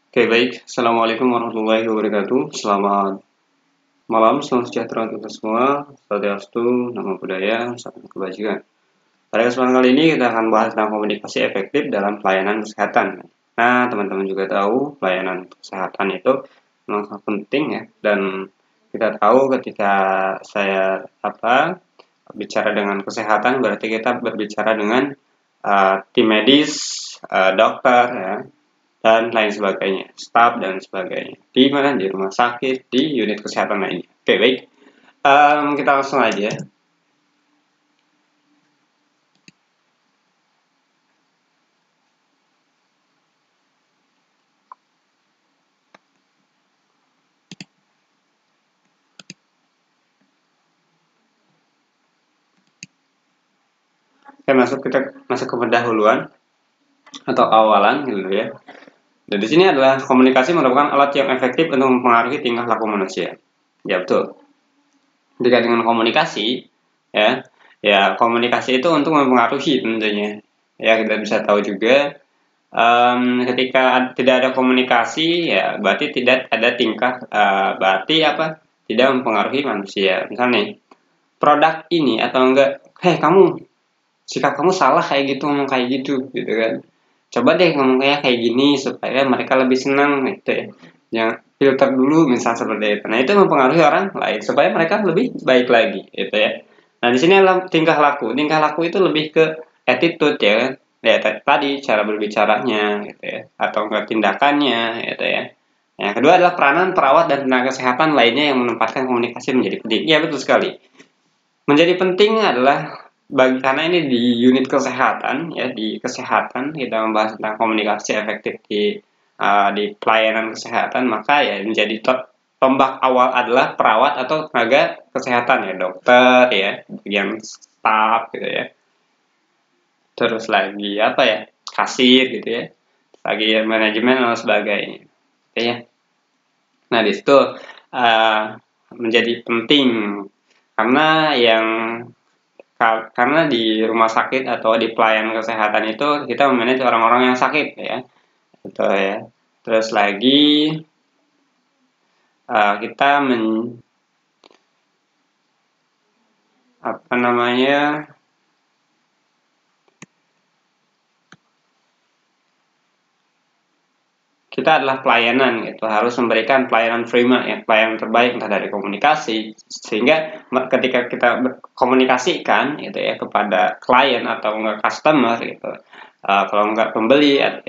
Oke, baik. Assalamualaikum warahmatullahi wabarakatuh. Selamat malam, salam sejahtera untuk kita semua. Swastiastu, namo buddhaya, salam kebajikan. Pada kesempatan kali ini kita akan bahas tentang komunikasi efektif dalam pelayanan kesehatan. Nah, teman-teman juga tahu pelayanan kesehatan itu memang sangat penting ya. Dan kita tahu ketika saya bicara dengan kesehatan, berarti kita berbicara dengan tim medis, dokter, ya, dan lain sebagainya, staf dan sebagainya. Di mana? Di rumah sakit, di unit kesehatan lainnya. Oke, baik. Kita langsung aja. Kita masuk ke pendahuluan atau awalan gitu ya. Dan di sini adalah komunikasi merupakan alat yang efektif untuk mempengaruhi tingkah laku manusia. Ya betul. Jika dengan komunikasi, ya komunikasi itu untuk mempengaruhi tentunya. Ya kita bisa tahu juga ketika tidak ada komunikasi, ya berarti tidak ada tingkah, berarti apa? Tidak mempengaruhi manusia. Misalnya produk ini atau enggak, kamu sikap kamu salah kayak gitu, ngomong kayak gitu, gitu kan? Coba deh ngomongnya kayak gini supaya mereka lebih senang, gitu ya. Yang filter dulu, misal seperti itu. Nah itu mempengaruhi orang lain supaya mereka lebih baik lagi, gitu ya. Nah di sini adalah tingkah laku. Tingkah laku itu lebih ke attitude ya, tadi cara berbicaranya, gitu ya, atau enggak tindakannya, gitu ya. Yang kedua adalah peranan perawat dan tenaga kesehatan lainnya yang menempatkan komunikasi menjadi penting. Ya betul sekali. Menjadi penting adalah karena ini di unit kesehatan ya, di kesehatan kita membahas tentang komunikasi efektif di pelayanan kesehatan, maka ya menjadi tombak awal adalah perawat atau tenaga kesehatan ya, dokter ya, bagian staf gitu ya. Terus lagi apa ya? Kasir gitu ya. Lagi manajemen dan sebagainya. Gitu ya. Nah, di situ menjadi penting karena karena di rumah sakit atau di pelayanan kesehatan itu kita memanage orang-orang yang sakit ya, betul ya. Terus lagi kita apa namanya kita adalah pelayanan gitu, harus memberikan pelayanan prima ya, pelayanan terbaik entah dari komunikasi, sehingga ketika kita komunikasikan gitu ya kepada klien atau enggak customer gitu, kalau enggak pembeli ya,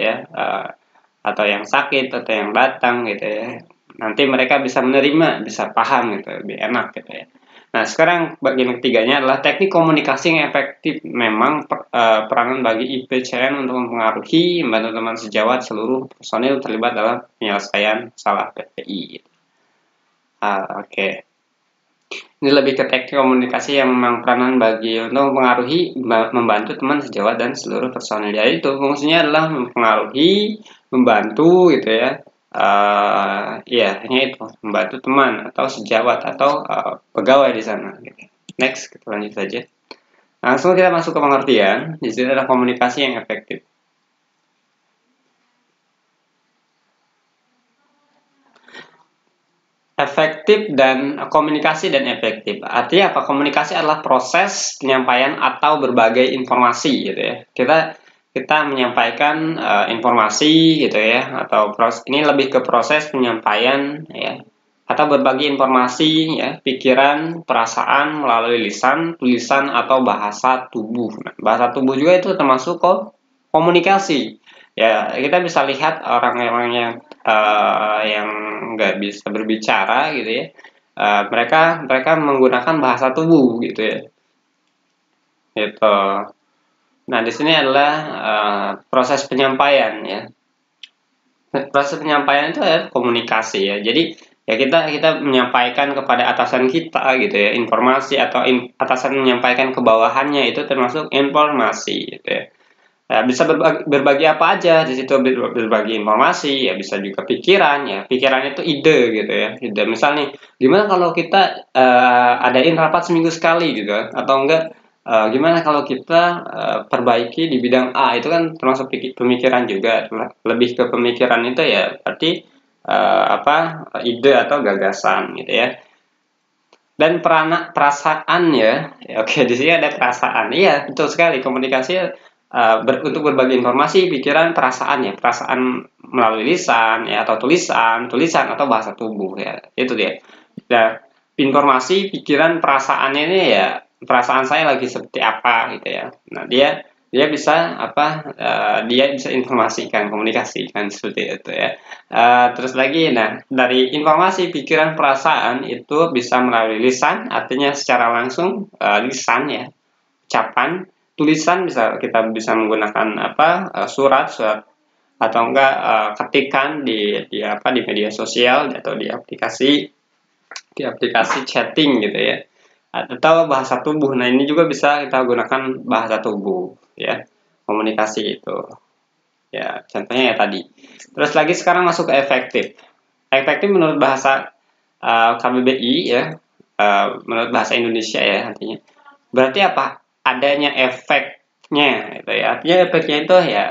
atau yang sakit atau yang datang gitu ya, nanti mereka bisa menerima, bisa paham gitu, lebih enak gitu ya. Nah, sekarang bagian ketiganya adalah teknik komunikasi yang efektif. Memang peranan bagi IPCN untuk mempengaruhi membantu teman sejawat seluruh personil terlibat dalam penyelesaian masalah PPI. Oke. Ini lebih ke teknik komunikasi yang memang peranan bagi untuk mempengaruhi, membantu teman sejawat dan seluruh personil. Jadi itu fungsinya adalah mempengaruhi, membantu gitu ya. Ya, hanya itu, membantu teman atau sejawat atau pegawai di sana. Gitu. Next, kita lanjut saja. Langsung kita masuk ke pengertian. Di sini adalah komunikasi yang efektif. Efektif dan komunikasi dan efektif. Artinya apa? Komunikasi adalah proses penyampaian atau berbagai informasi gitu ya. Kita menyampaikan informasi gitu ya, atau ini lebih ke proses penyampaian ya, atau berbagi informasi ya, pikiran, perasaan melalui lisan, tulisan atau bahasa tubuh. Nah, bahasa tubuh juga itu termasuk komunikasi. Ya, kita bisa lihat orang-orang yang nggak bisa berbicara gitu ya, mereka menggunakan bahasa tubuh gitu ya, gitu. Nah, di sini adalah proses penyampaian ya. Proses penyampaian itu adalah komunikasi ya. Jadi ya kita menyampaikan kepada atasan kita gitu ya informasi, atau atasan menyampaikan ke bawahannya, itu termasuk informasi gitu ya. Ya, bisa berbagi apa aja di situ, berbagi informasi ya, bisa juga pikiran ya. Pikiran itu ide gitu ya. Ide misal nih, gimana kalau kita adain rapat seminggu sekali gitu, atau enggak gimana kalau kita perbaiki di bidang A, itu kan termasuk pemikiran juga, lebih ke pemikiran itu ya berarti ide atau gagasan gitu ya. Dan perasaan ya, oke di sini ada perasaan, iya betul sekali, komunikasi untuk berbagi informasi, pikiran, perasaan ya, perasaan melalui lisan ya atau tulisan atau bahasa tubuh ya, itu dia. Nah, informasi, pikiran, perasaan ini ya, perasaan saya lagi seperti apa gitu ya. Nah, dia bisa dia bisa informasikan, komunikasikan seperti itu ya. Terus lagi, nah dari informasi, pikiran, perasaan itu bisa melalui lisan, artinya secara langsung lisan ya, ucapan, tulisan bisa kita bisa menggunakan surat atau enggak ketikan di media sosial atau di aplikasi chatting gitu ya, atau bahasa tubuh. Nah ini juga bisa kita gunakan bahasa tubuh ya, komunikasi itu ya, contohnya ya tadi. Terus lagi sekarang masuk ke efektif menurut bahasa KBBI ya, menurut bahasa Indonesia ya, artinya berarti apa, adanya efeknya gitu ya, artinya efeknya itu ya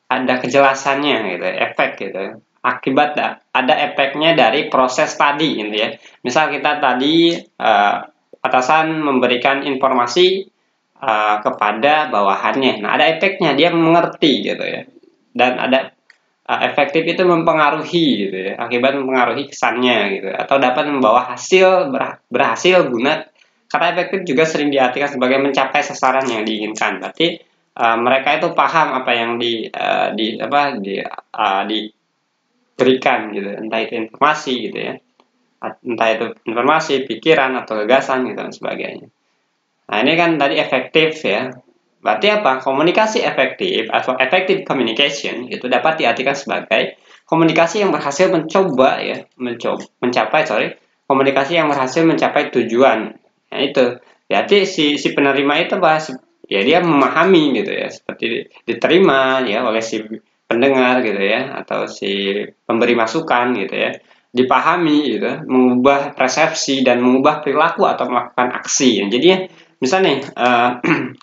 ada kejelasannya gitu, efek gitu, akibat ada efeknya dari proses tadi gitu ya. Misal kita tadi atasan memberikan informasi kepada bawahannya, nah ada efeknya, dia mengerti gitu ya, dan ada efektif itu mempengaruhi gitu ya, akibat mempengaruhi kesannya gitu, atau dapat membawa berhasil guna. Kata efektif juga sering diartikan sebagai mencapai sasaran yang diinginkan. Berarti mereka itu paham apa yang diberikan gitu, entah itu informasi gitu ya, entah itu informasi, pikiran atau gagasan gitu dan sebagainya. Nah ini kan tadi efektif ya. Berarti apa? Komunikasi efektif atau effective communication itu dapat diartikan sebagai komunikasi yang berhasil komunikasi yang berhasil mencapai tujuan. Nah itu, berarti si penerima itu ya dia memahami gitu ya, seperti diterima ya oleh si pendengar gitu ya, atau si pemberi masukan gitu ya, dipahami gitu, mengubah persepsi dan mengubah perilaku atau melakukan aksi. Jadi misalnya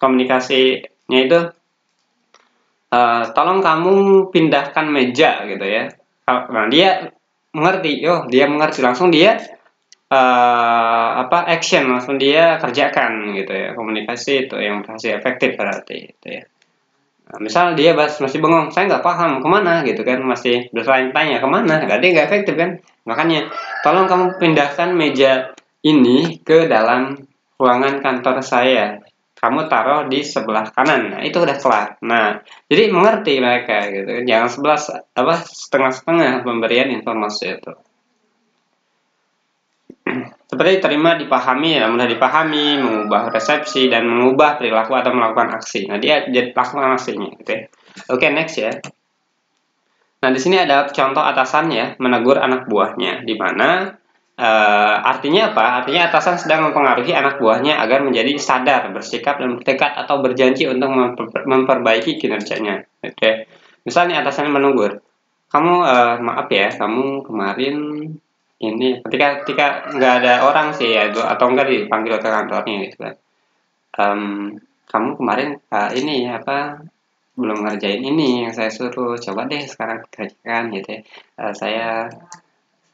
komunikasinya itu tolong kamu pindahkan meja gitu ya. Nah dia mengerti langsung, dia action, langsung dia kerjakan gitu ya. Komunikasi itu yang masih efektif berarti itu ya. Nah, misal dia masih bengong, saya nggak paham kemana gitu kan, masih bertanya-tanya kemana, berarti nggak efektif kan. Makanya tolong kamu pindahkan meja ini ke dalam ruangan kantor saya, kamu taruh di sebelah kanan. Nah itu udah kelar. Nah jadi mengerti mereka gitu, jangan setengah-setengah pemberian informasi itu. Seperti terima, dipahami ya, mudah dipahami, mengubah resepsi dan mengubah perilaku atau melakukan aksi. Nah dia lakukan aksinya gitu ya. Oke, next ya. Nah di sini ada contoh atasan ya menegur anak buahnya, di mana artinya apa? Artinya atasan sedang mempengaruhi anak buahnya agar menjadi sadar, bersikap dan bertekad atau berjanji untuk memperbaiki kinerjanya. Oke. Misalnya atasan menegur, kamu maaf ya, kamu kemarin ini ketika nggak ada orang sih ya, atau enggak dipanggil ke kantornya gitu kan. Kamu kemarin ini belum ngerjain ini yang saya suruh, coba deh sekarang kerjakan gitu ya. Saya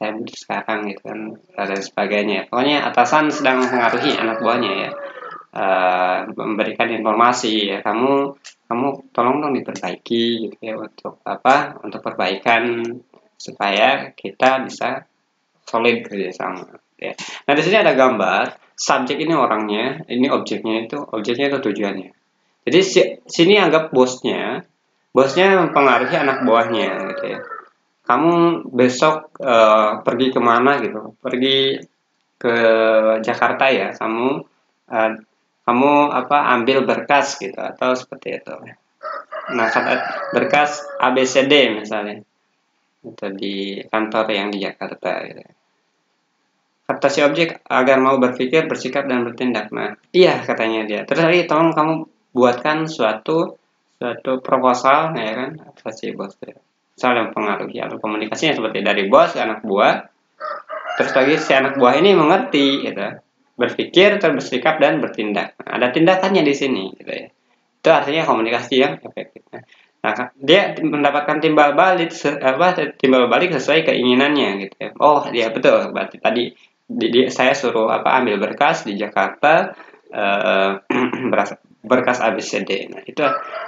butuh sekarang gitu kan, dan sebagainya. Pokoknya atasan sedang mempengaruhi anak buahnya ya, memberikan informasi ya, kamu tolong dong diperbaiki gitu ya, untuk perbaikan supaya kita bisa solid kerjasama ya. Nah di sini ada gambar, subjek ini orangnya, ini objeknya itu tujuannya. Jadi sini anggap bosnya mempengaruhi anak buahnya gitu ya. Kamu besok pergi kemana gitu, pergi ke Jakarta ya, kamu ambil berkas gitu atau seperti itu. Nah berkas ABCD misalnya itu di kantor yang di Jakarta gitu. Kata si objek agar mau berpikir, bersikap dan bertindak. Nah iya katanya dia, terus lagi tolong kamu buatkan suatu proposal ya kan, kata si bos ya. Saling mempengaruhi atau komunikasinya seperti dari bos ke anak buah. Terus lagi si anak buah ini mengerti gitu, berpikir, terus bersikap dan bertindak. Nah, ada tindakannya di sini, gitu ya. Itu artinya komunikasi yang efektif. Nah, dia mendapatkan timbal balik sesuai keinginannya, gitu ya. Oh, dia betul. Berarti tadi saya suruh ambil berkas di Jakarta, berkas ABCD.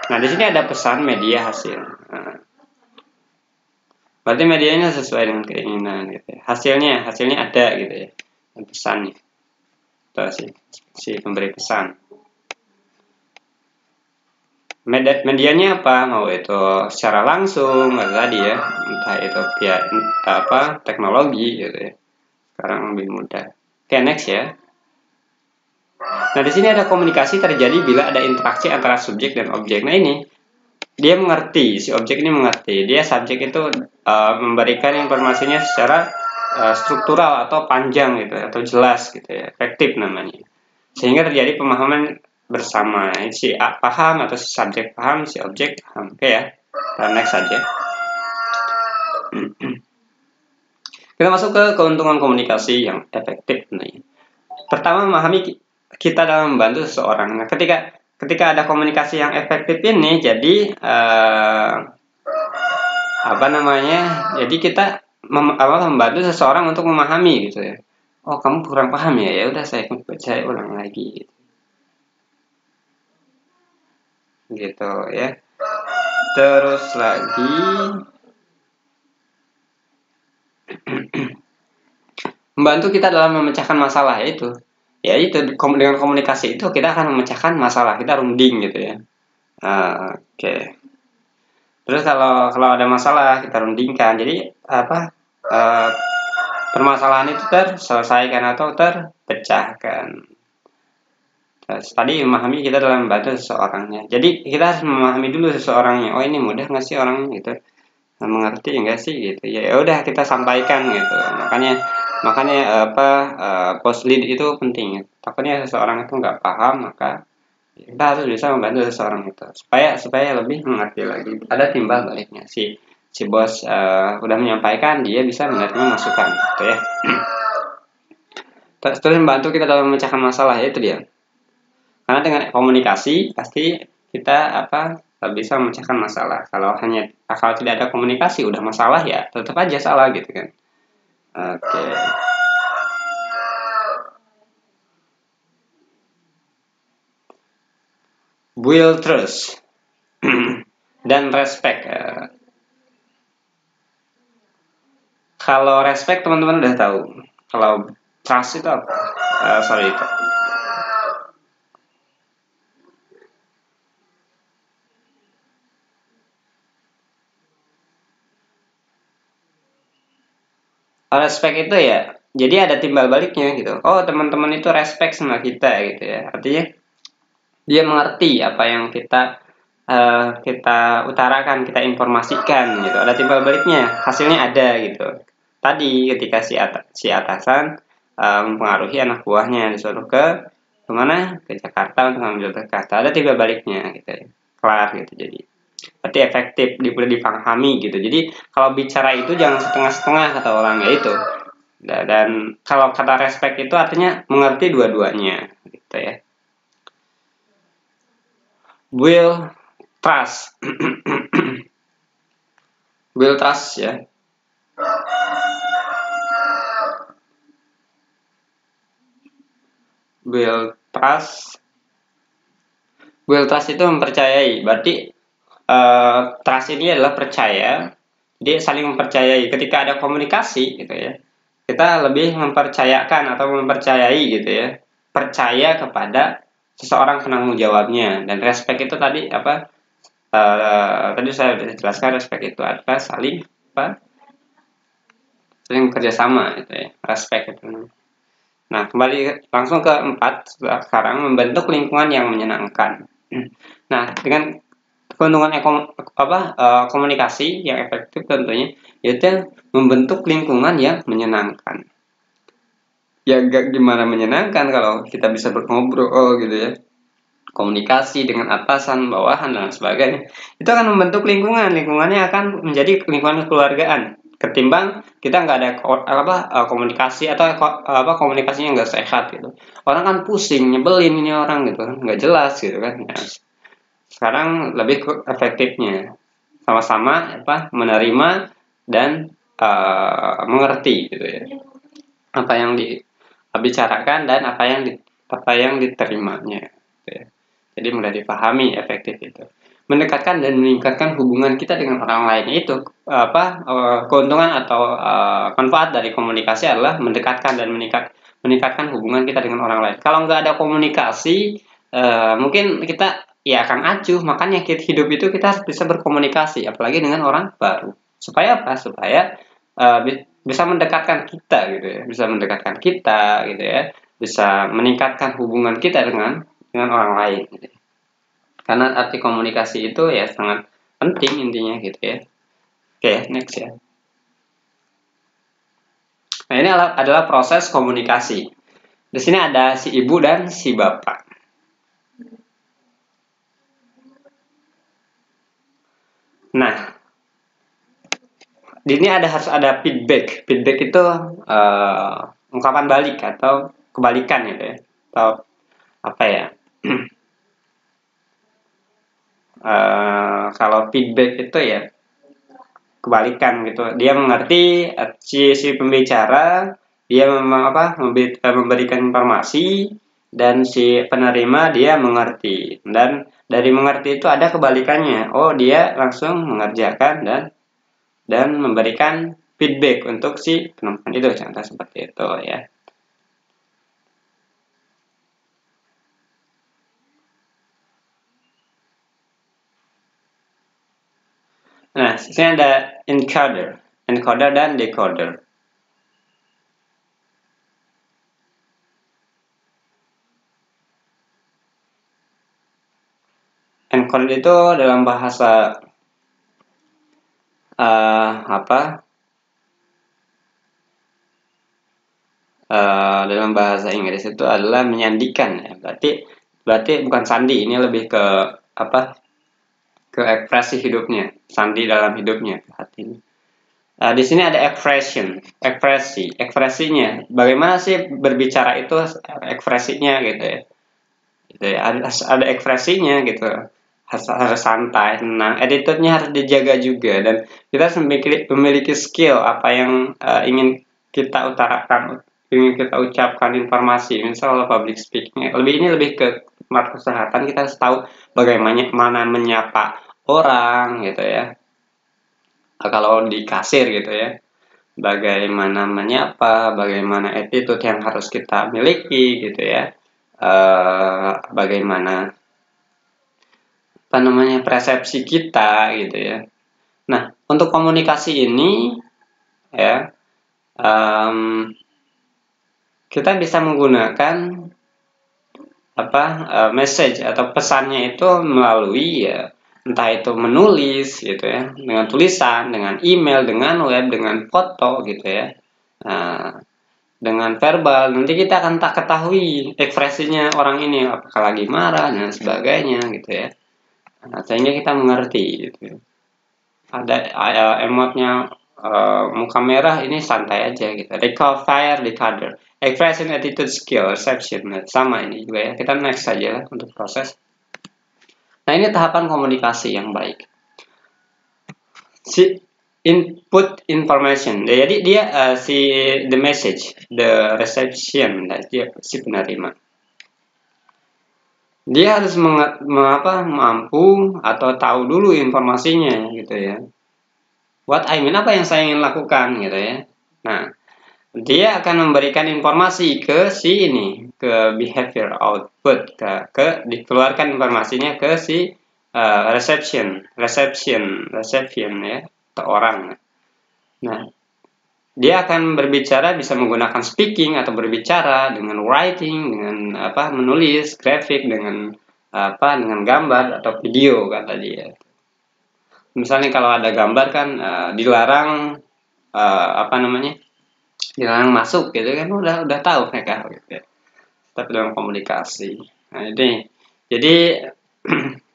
Nah, di sini ada pesan media hasil. Nah, berarti medianya sesuai dengan keinginan, gitu ya. Hasilnya ada, gitu ya. Dan pesannya. Itu si pemberi pesan. Medianya apa? Mau itu secara langsung, tadi ya, entah itu via teknologi, gitu ya. Sekarang lebih mudah. Oke, next ya. Nah, di sini ada komunikasi terjadi bila ada interaksi antara subjek dan objek. Nah, ini dia mengerti, si objek ini mengerti. Dia subjek itu memberikan informasinya secara struktural atau panjang gitu, atau jelas gitu ya, efektif namanya. Sehingga terjadi pemahaman bersama. Si A paham atau si subjek paham, si objek paham. Oke ya. Kita next saja. Kita masuk ke keuntungan komunikasi yang efektif nih. Pertama, memahami kita dalam membantu seseorang. Nah, ketika ada komunikasi yang efektif ini, jadi Jadi kita membantu seseorang untuk memahami gitu ya. Oh, kamu kurang paham ya? Ya udah saya ulang lagi. Gitu ya. Terus lagi membantu kita dalam memecahkan masalah, yaitu dengan komunikasi itu kita akan memecahkan masalah, kita runding gitu ya. Oke. Terus kalau ada masalah kita rundingkan, jadi permasalahan itu terselesaikan atau terpecahkan. Tadi memahami kita dalam membantu seseorangnya. Jadi kita harus memahami dulu seseorangnya. Oh, ini mudah nggak sih orang gitu? Mengerti enggak sih gitu? Ya udah kita sampaikan gitu. Makanya post lead itu penting. Takutnya seseorang itu nggak paham, maka kita harus bisa membantu seseorang itu supaya lebih mengerti lagi. Ada timbal baliknya. Si bos udah menyampaikan, dia bisa menerima masukan gitu ya. Terus membantu kita dalam memecahkan masalah, itu dia. Karena dengan komunikasi pasti kita bisa memecahkan masalah. Kalau tidak ada komunikasi udah masalah ya tetap aja salah gitu kan. Oke. Build trust dan respect. Kalau respect teman-teman udah tahu. Kalau trust itu apa? Itu. Respect itu ya, jadi ada timbal baliknya gitu. Oh, teman-teman itu respect sama kita gitu ya. Artinya dia mengerti apa yang kita utarakan, kita informasikan gitu. Ada timbal baliknya, hasilnya ada gitu. Tadi ketika si atasan mempengaruhi anak buahnya disuruh ke kemana? Ke Jakarta untuk mengambil berkas. Ada timbal baliknya gitu ya. Kelar gitu jadi. Berarti efektif, boleh dipahami gitu. Jadi kalau bicara itu jangan setengah-setengah kata orang ya itu. Dan kalau kata respect itu artinya mengerti dua-duanya gitu ya. Will trust. Will trust ya. Will trust itu mempercayai. Berarti trust ini adalah percaya. Jadi saling mempercayai. Ketika ada komunikasi gitu ya, kita lebih mempercayakan atau mempercayai gitu ya. Percaya kepada seseorang penanggung jawabnya. Dan respect itu tadi tadi saya sudah jelaskan, respect itu adalah saling bekerjasama gitu ya. Respect itu. Nah, kembali langsung ke 4 sekarang, membentuk lingkungan yang menyenangkan. Nah, dengan keuntungan komunikasi yang efektif tentunya yaitu membentuk lingkungan yang menyenangkan. Ya gak gimana menyenangkan kalau kita bisa ngobrol gitu ya. Komunikasi dengan atasan, bawahan dan sebagainya. Itu akan membentuk lingkungannya akan menjadi lingkungan kekeluargaan. ketimbang kita nggak ada komunikasi atau komunikasinya nggak sehat gitu. Orang kan pusing, nyebelin ini orang gitu kan, nggak jelas gitu kan. Ya, sekarang lebih ke efektifnya sama-sama menerima dan mengerti gitu ya, apa yang dibicarakan dan apa yang diterimanya gitu ya. Jadi mudah dipahami, efektif itu mendekatkan dan meningkatkan hubungan kita dengan orang lain. Itu keuntungan atau manfaat dari komunikasi adalah mendekatkan dan meningkatkan hubungan kita dengan orang lain. Kalau nggak ada komunikasi, mungkin kita ya akan acuh. Makanya hidup itu kita harus bisa berkomunikasi, apalagi dengan orang baru. Supaya apa? Supaya bisa mendekatkan kita gitu ya, bisa mendekatkan kita gitu ya, bisa meningkatkan hubungan kita dengan orang lain gitu. Karena arti komunikasi itu ya sangat penting intinya gitu ya. Oke, next ya. Nah, ini adalah proses komunikasi. Di sini ada si ibu dan si bapak. Nah, di sini harus ada feedback. Feedback itu ungkapan balik atau kebalikan gitu ya. Atau apa ya? Kalau feedback itu ya kebalikan gitu, dia mengerti, si pembicara dia memberikan informasi dan si penerima dia mengerti, dan dari mengerti itu ada kebalikannya, oh dia langsung mengerjakan dan memberikan feedback untuk si penonton itu, contoh seperti itu ya. Nah, sini ada encoder dan decoder. Encoder itu dalam bahasa dalam bahasa Inggris itu adalah menyandikan ya. Berarti bukan sandi, ini lebih ke ke ekspresi hidupnya, sandi dalam hidupnya hati. Di sini ada ekspresinya. Bagaimana sih berbicara itu, ekspresinya gitu ya. Gitu ya. Ada ekspresinya gitu. Harus santai, tenang. Attitude-nya harus dijaga juga, dan kita memiliki skill apa yang ingin kita utarakan, ingin kita ucapkan informasi, misalnya public speaking. Lebih ke kesehatan, kita harus tahu bagaimana menyapa orang gitu ya. Kalau di kasir gitu ya, bagaimana menyapa, bagaimana attitude yang harus kita miliki gitu ya, bagaimana persepsi kita gitu ya. Nah, untuk komunikasi ini ya, kita bisa menggunakan message atau pesannya itu melalui ya, entah itu menulis gitu ya, dengan tulisan, dengan email, dengan web, dengan foto gitu ya. Nah, dengan verbal nanti kita akan tak ketahui ekspresinya orang ini, apakah lagi marah dan sebagainya gitu ya. Nah, sehingga kita mengerti gitu. Ada emotnya muka merah, ini santai aja gitu. Fire, decoder, expression, attitude, skill, reception. Nah, sama ini juga ya. Kita next saja lah untuk proses. Nah, ini tahapan komunikasi yang baik. Si input information. Jadi dia the message, the reception, dia si penerima. Dia harus mampu atau tahu dulu informasinya gitu ya. What I mean, apa yang saya ingin lakukan gitu ya. Nah, dia akan memberikan informasi ke si ini, ke behavior output, dikeluarkan informasinya ke si reception ya, atau orang. Nah, dia akan berbicara, bisa menggunakan speaking atau berbicara dengan writing, dengan menulis, grafik, dengan dengan gambar atau video kan tadi ya. Misalnya kalau ada gambar kan dilarang dilarang masuk gitu kan, udah tahu mereka gitu ya. Tapi dalam komunikasi. Nah, ini jadi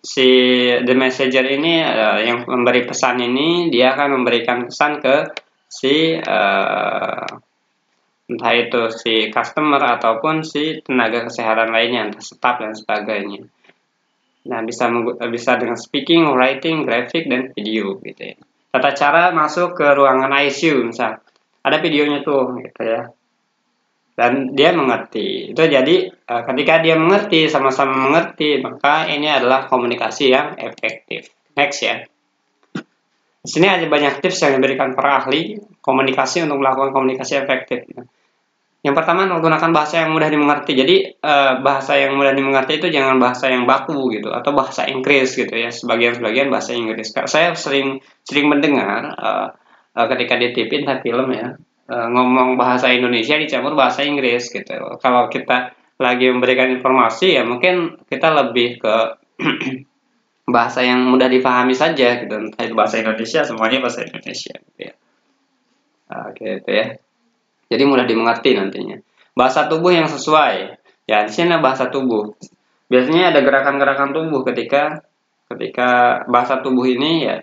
si the messenger ini yang memberi pesan ini, dia akan memberikan pesan ke si entah itu si customer ataupun si tenaga kesehatan lainnya, entah staff dan sebagainya. Nah, bisa dengan speaking, writing, graphic, dan video gitu ya. Tata cara masuk ke ruangan ICU misal. Ada videonya tuh gitu ya. Dan dia mengerti. Itu jadi ketika dia mengerti, sama-sama mengerti, maka ini adalah komunikasi yang efektif. Next ya. Di sini ada banyak tips yang diberikan para ahli komunikasi untuk melakukan komunikasi efektif. Yang pertama, menggunakan bahasa yang mudah dimengerti. Jadi bahasa yang mudah dimengerti itu jangan bahasa yang baku gitu atau bahasa Inggris gitu ya. Sebagian bahasa Inggris. Saya sering mendengar ketika di TV entah film ya, ngomong bahasa Indonesia dicampur bahasa Inggris gitu. Kalau kita lagi memberikan informasi ya mungkin kita lebih ke bahasa yang mudah dipahami saja gitu. Entah itu bahasa Indonesia, semuanya bahasa Indonesia gitu ya. Gitu ya. Jadi mudah dimengerti nantinya. Bahasa tubuh yang sesuai. Ya, di sini bahasa tubuh. Biasanya ada gerakan-gerakan tubuh ketika bahasa tubuh ini ya,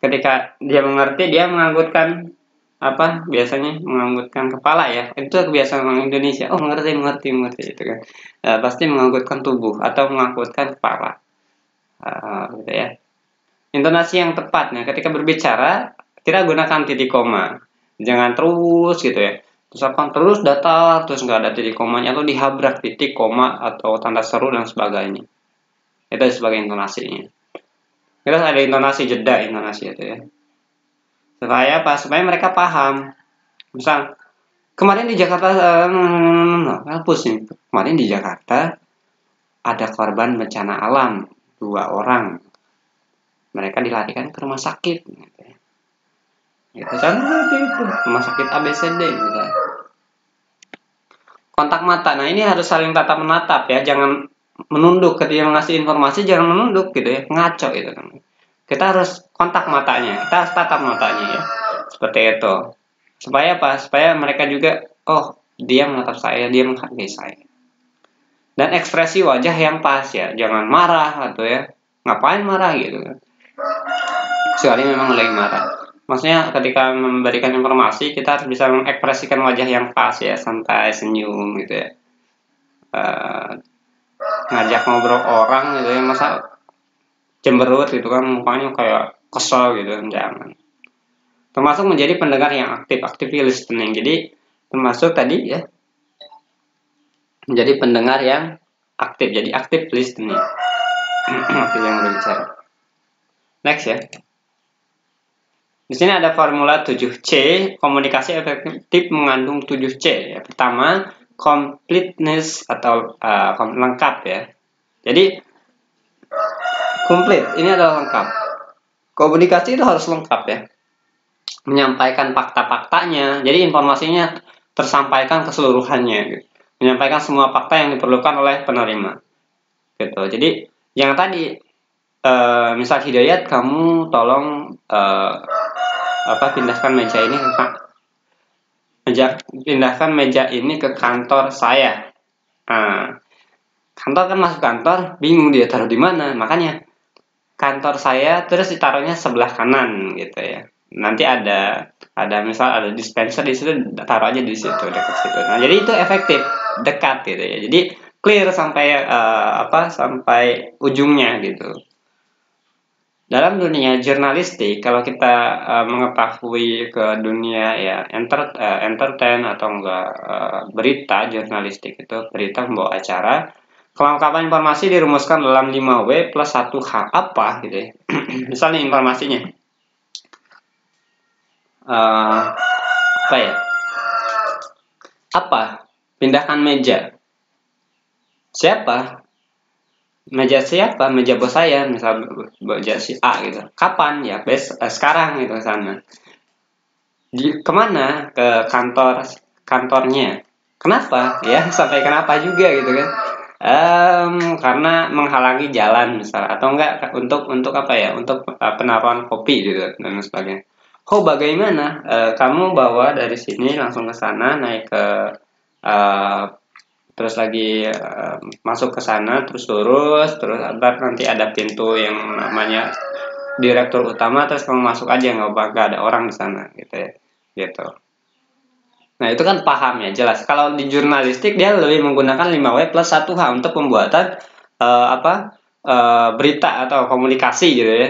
ketika dia mengerti, dia menganggutkan apa? Biasanya menganggutkan kepala ya. Itu kebiasaan orang Indonesia. Oh, mengerti itu kan. Pasti menganggutkan tubuh atau menganggutkan kepala. Gitu ya. Intonasi yang tepatnya ketika berbicara, kita gunakan titik koma. Jangan terus gitu ya. Terus datar, terus nggak ada titik komanya, atau dihabrak titik koma atau tanda seru dan sebagainya. Itu sebagai intonasinya. Kita ada intonasi jeda, intonasi itu ya. Supaya apa? Supaya mereka paham. Misal, kemarin di Jakarta, pusing. Kemarin di Jakarta ada korban bencana alam, 2 orang. Mereka dilarikan ke rumah sakit. Gitu ya. Gitu kan, itu rumah sakit ABCD gitu. Kontak mata, nah ini harus saling tatap menatap ya, jangan menunduk ketika ngasih informasi, jangan menunduk gitu ya, ngaco gitu kan. Kita harus kontak matanya, kita harus tatap matanya ya, seperti itu. Supaya apa? Supaya mereka juga, oh dia menatap saya, dia menghargai saya. Dan ekspresi wajah yang pas ya, jangan marah atau ya, ngapain marah gitu kan. Kecuali memang lagi marah. Maksudnya ketika memberikan informasi kita harus bisa mengekspresikan wajah yang pas ya, santai, senyum gitu ya. Ngajak ngobrol orang gitu ya, masa cemberut gitu kan, mukanya kayak kesel gitu, jangan. Termasuk menjadi pendengar yang aktif, active listening. Jadi termasuk tadi ya, menjadi pendengar yang aktif, jadi active listening. Aktif yang berbicara. Next ya. Di sini ada formula 7C, komunikasi efektif mengandung 7C ya. Pertama, completeness atau lengkap ya. Jadi complete ini adalah lengkap. Komunikasi itu harus lengkap ya. Menyampaikan fakta-faktanya. Jadi informasinya tersampaikan keseluruhannya gitu. Menyampaikan semua fakta yang diperlukan oleh penerima. Gitu. Jadi yang tadi misal Hidayat, kamu tolong pindahkan meja ini ke kantor saya. Nah, kantor kan masuk kantor, bingung dia taruh di mana, makanya kantor saya terus ditaruhnya sebelah kanan gitu ya. Nanti ada misal ada dispenser di situ, taruh aja di situ, dekat situ. Nah, jadi itu efektif, dekat gitu ya. Jadi clear sampai sampai ujungnya gitu. Dalam dunia jurnalistik, kalau kita mengetahui ke dunia ya entertain atau enggak berita jurnalistik, itu berita membawa acara, kelengkapan informasi dirumuskan dalam 5W plus 1H apa gitu ya. Misalnya informasinya apa ya? Apa? Pindahkan meja. Siapa? Meja siapa? Meja bos saya, misal meja si A gitu. Kapan? Ya, sekarang gitu sana. Kemana? Ke kantornya. Kenapa? Ya, sampai kenapa juga gitu kan? Karena menghalangi jalan misal, atau enggak untuk apa ya? Untuk penaruhan kopi gitu dan sebagainya. Oh, bagaimana? Kamu bawa dari sini langsung ke sana, naik ke terus lagi masuk ke sana, terus nanti ada pintu yang namanya direktur utama terus kamu masuk aja, nggak ada orang di sana gitu ya, gitu. Nah itu kan paham ya, jelas. Kalau di jurnalistik dia lebih menggunakan 5W plus 1H untuk pembuatan berita atau komunikasi gitu ya.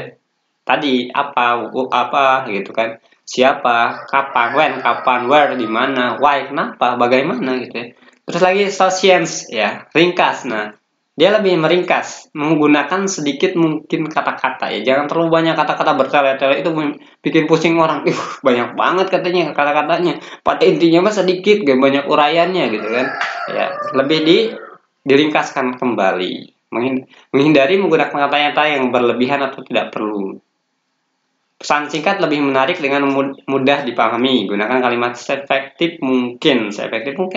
Tadi apa gitu kan, siapa, kapan, when, kapan, where, di mana, why, kenapa, bagaimana gitu ya. Terus lagi science ya, ringkas. Nah dia lebih meringkas, menggunakan sedikit mungkin kata-kata ya, jangan terlalu banyak kata-kata bertele-tele, itu bikin pusing orang. Banyak banget katanya kata-katanya, pada intinya mah sedikit, gak banyak uraiannya gitu kan ya. Lebih diringkaskan kembali, menghindari menggunakan kata-kata yang berlebihan atau tidak perlu. Pesan singkat lebih menarik dengan mudah dipahami. Gunakan kalimat seefektif mungkin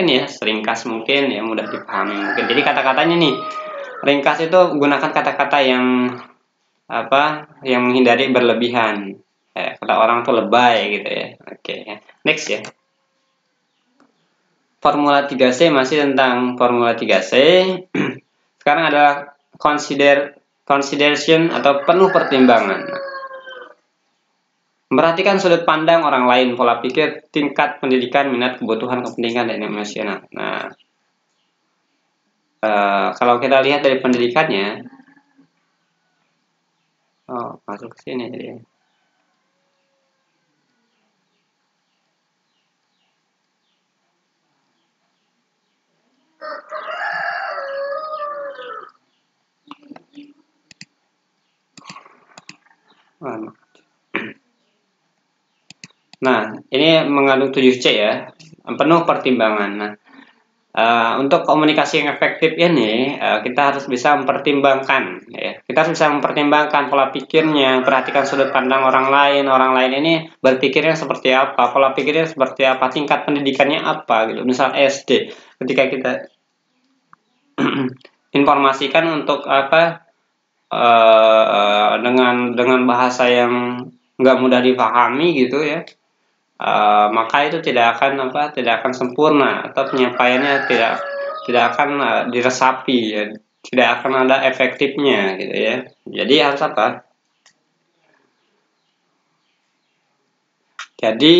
ya, seringkas mungkin ya, mudah dipahami mungkin. Jadi kata-katanya nih, ringkas itu gunakan kata-kata yang yang menghindari berlebihan. Kata orang tuh lebay gitu ya. Oke, next ya. Formula 3C, masih tentang Formula 3C. Sekarang adalah consideration atau penuh pertimbangan. Memperhatikan sudut pandang orang lain, pola pikir, tingkat pendidikan, minat, kebutuhan, kepentingan, dan emosional. Nah, kalau kita lihat dari pendidikannya, masuk ke sini jadi. Nah, ini mengandung 7C ya, penuh pertimbangan. Nah, untuk komunikasi yang efektif ini, kita harus bisa mempertimbangkan ya. Kita harus bisa mempertimbangkan pola pikirnya, perhatikan sudut pandang orang lain ini berpikirnya seperti apa, pola pikirnya seperti apa, tingkat pendidikannya apa gitu. Misal SD, ketika kita informasikan untuk dengan bahasa yang nggak mudah dipahami gitu ya, maka itu tidak akan sempurna, atau penyampaiannya tidak akan diresapi ya, tidak akan ada efektifnya gitu ya. Jadi harus jadi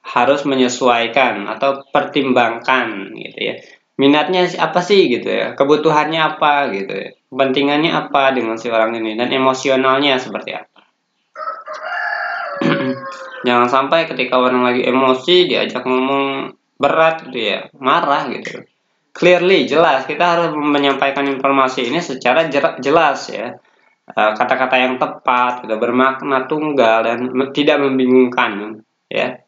harus menyesuaikan atau pertimbangkan gitu ya, minatnya apa sih gitu ya, kebutuhannya apa gitu ya, kepentingannya apa dengan si orang ini, dan emosionalnya seperti apa. Jangan sampai ketika orang lagi emosi diajak ngomong berat gitu ya, marah gitu. Clearly, jelas, kita harus menyampaikan informasi ini secara jelas ya. Kata-kata yang tepat, tidak bermakna tunggal, dan tidak membingungkan ya,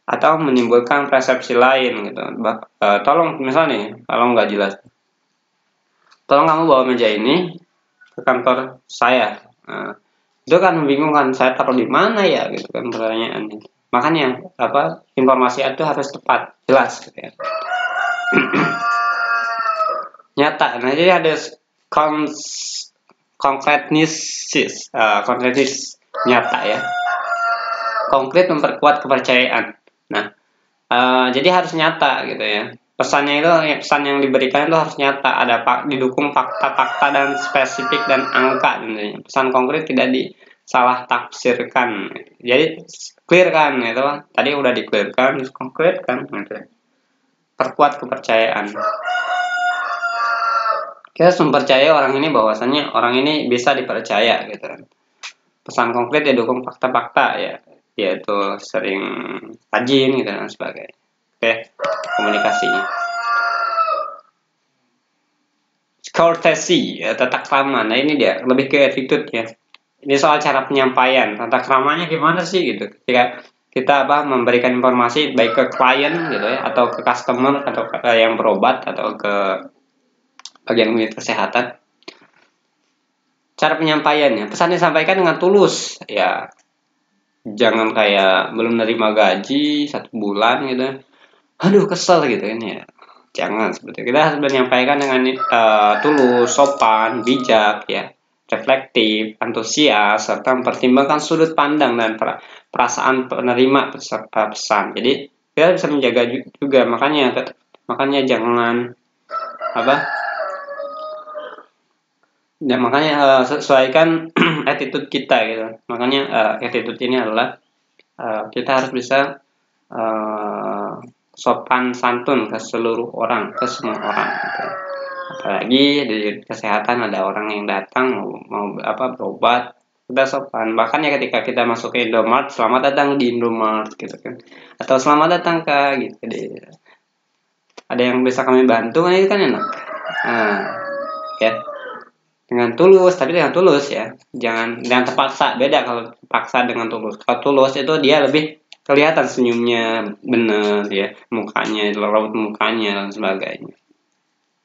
atau menimbulkan persepsi lain gitu. Tolong misalnya nih, kalau nggak jelas, tolong kamu bawa meja ini ke kantor saya. Itu kan membingungkan, saya taruh di mana ya gitu kan pertanyaannya. Makanya informasi itu harus tepat, jelas gitu ya. Nyata. Nah, jadi ada konkretnis nyata ya. Konkret memperkuat kepercayaan. Nah, jadi harus nyata gitu ya. Pesan yang diberikan itu harus nyata, ada didukung fakta-fakta dan spesifik dan angka tentunya. Pesan konkret tidak disalah tafsirkan. Jadi clear kan gitu. Tadi udah di clear kan, konkret kan gitu. Perkuat kepercayaan. Kita harus mempercayai orang ini, bahwasannya orang ini bisa dipercaya gitu. Pesan konkret ya dukung fakta-fakta ya, yaitu sering rajin gitu dan sebagainya. Oke, komunikasinya. Courtesy ya, tata krama. Nah ini dia lebih ke attitude ya. Ini soal cara penyampaian, tata kramanya gimana sih gitu. Ketika kita memberikan informasi baik ke klien gitu ya, atau ke customer, atau ke yang berobat, atau ke bagian unit kesehatan. Cara penyampaiannya, pesan disampaikan dengan tulus ya, jangan kayak belum nerima gaji 1 bulan gitu, aduh kesel gitu ini ya, jangan seperti itu. Kita harus menyampaikan dengan tulus, sopan, bijak ya, reflektif, antusias, serta mempertimbangkan sudut pandang dan perasaan penerima pesan. Jadi kita bisa menjaga juga, makanya jangan Ya, makanya sesuaikan attitude kita gitu. Makanya attitude ini adalah kita harus bisa sopan santun ke seluruh orang, ke semua orang gitu. Apalagi di kesehatan ada orang yang datang mau berobat, kita sopan. Bahkan ya ketika kita masuk ke Indomart, selamat datang di Indomart gitu kan, atau selamat datang Kak gitu deh. Ada yang bisa kami bantu kan, itu kan enak. Nah, ya, dengan tulus, tapi dengan tulus ya, jangan terpaksa. Beda kalau paksa dengan tulus. Kalau tulus itu dia lebih kelihatan senyumnya bener ya, mukanya, raut mukanya dan sebagainya.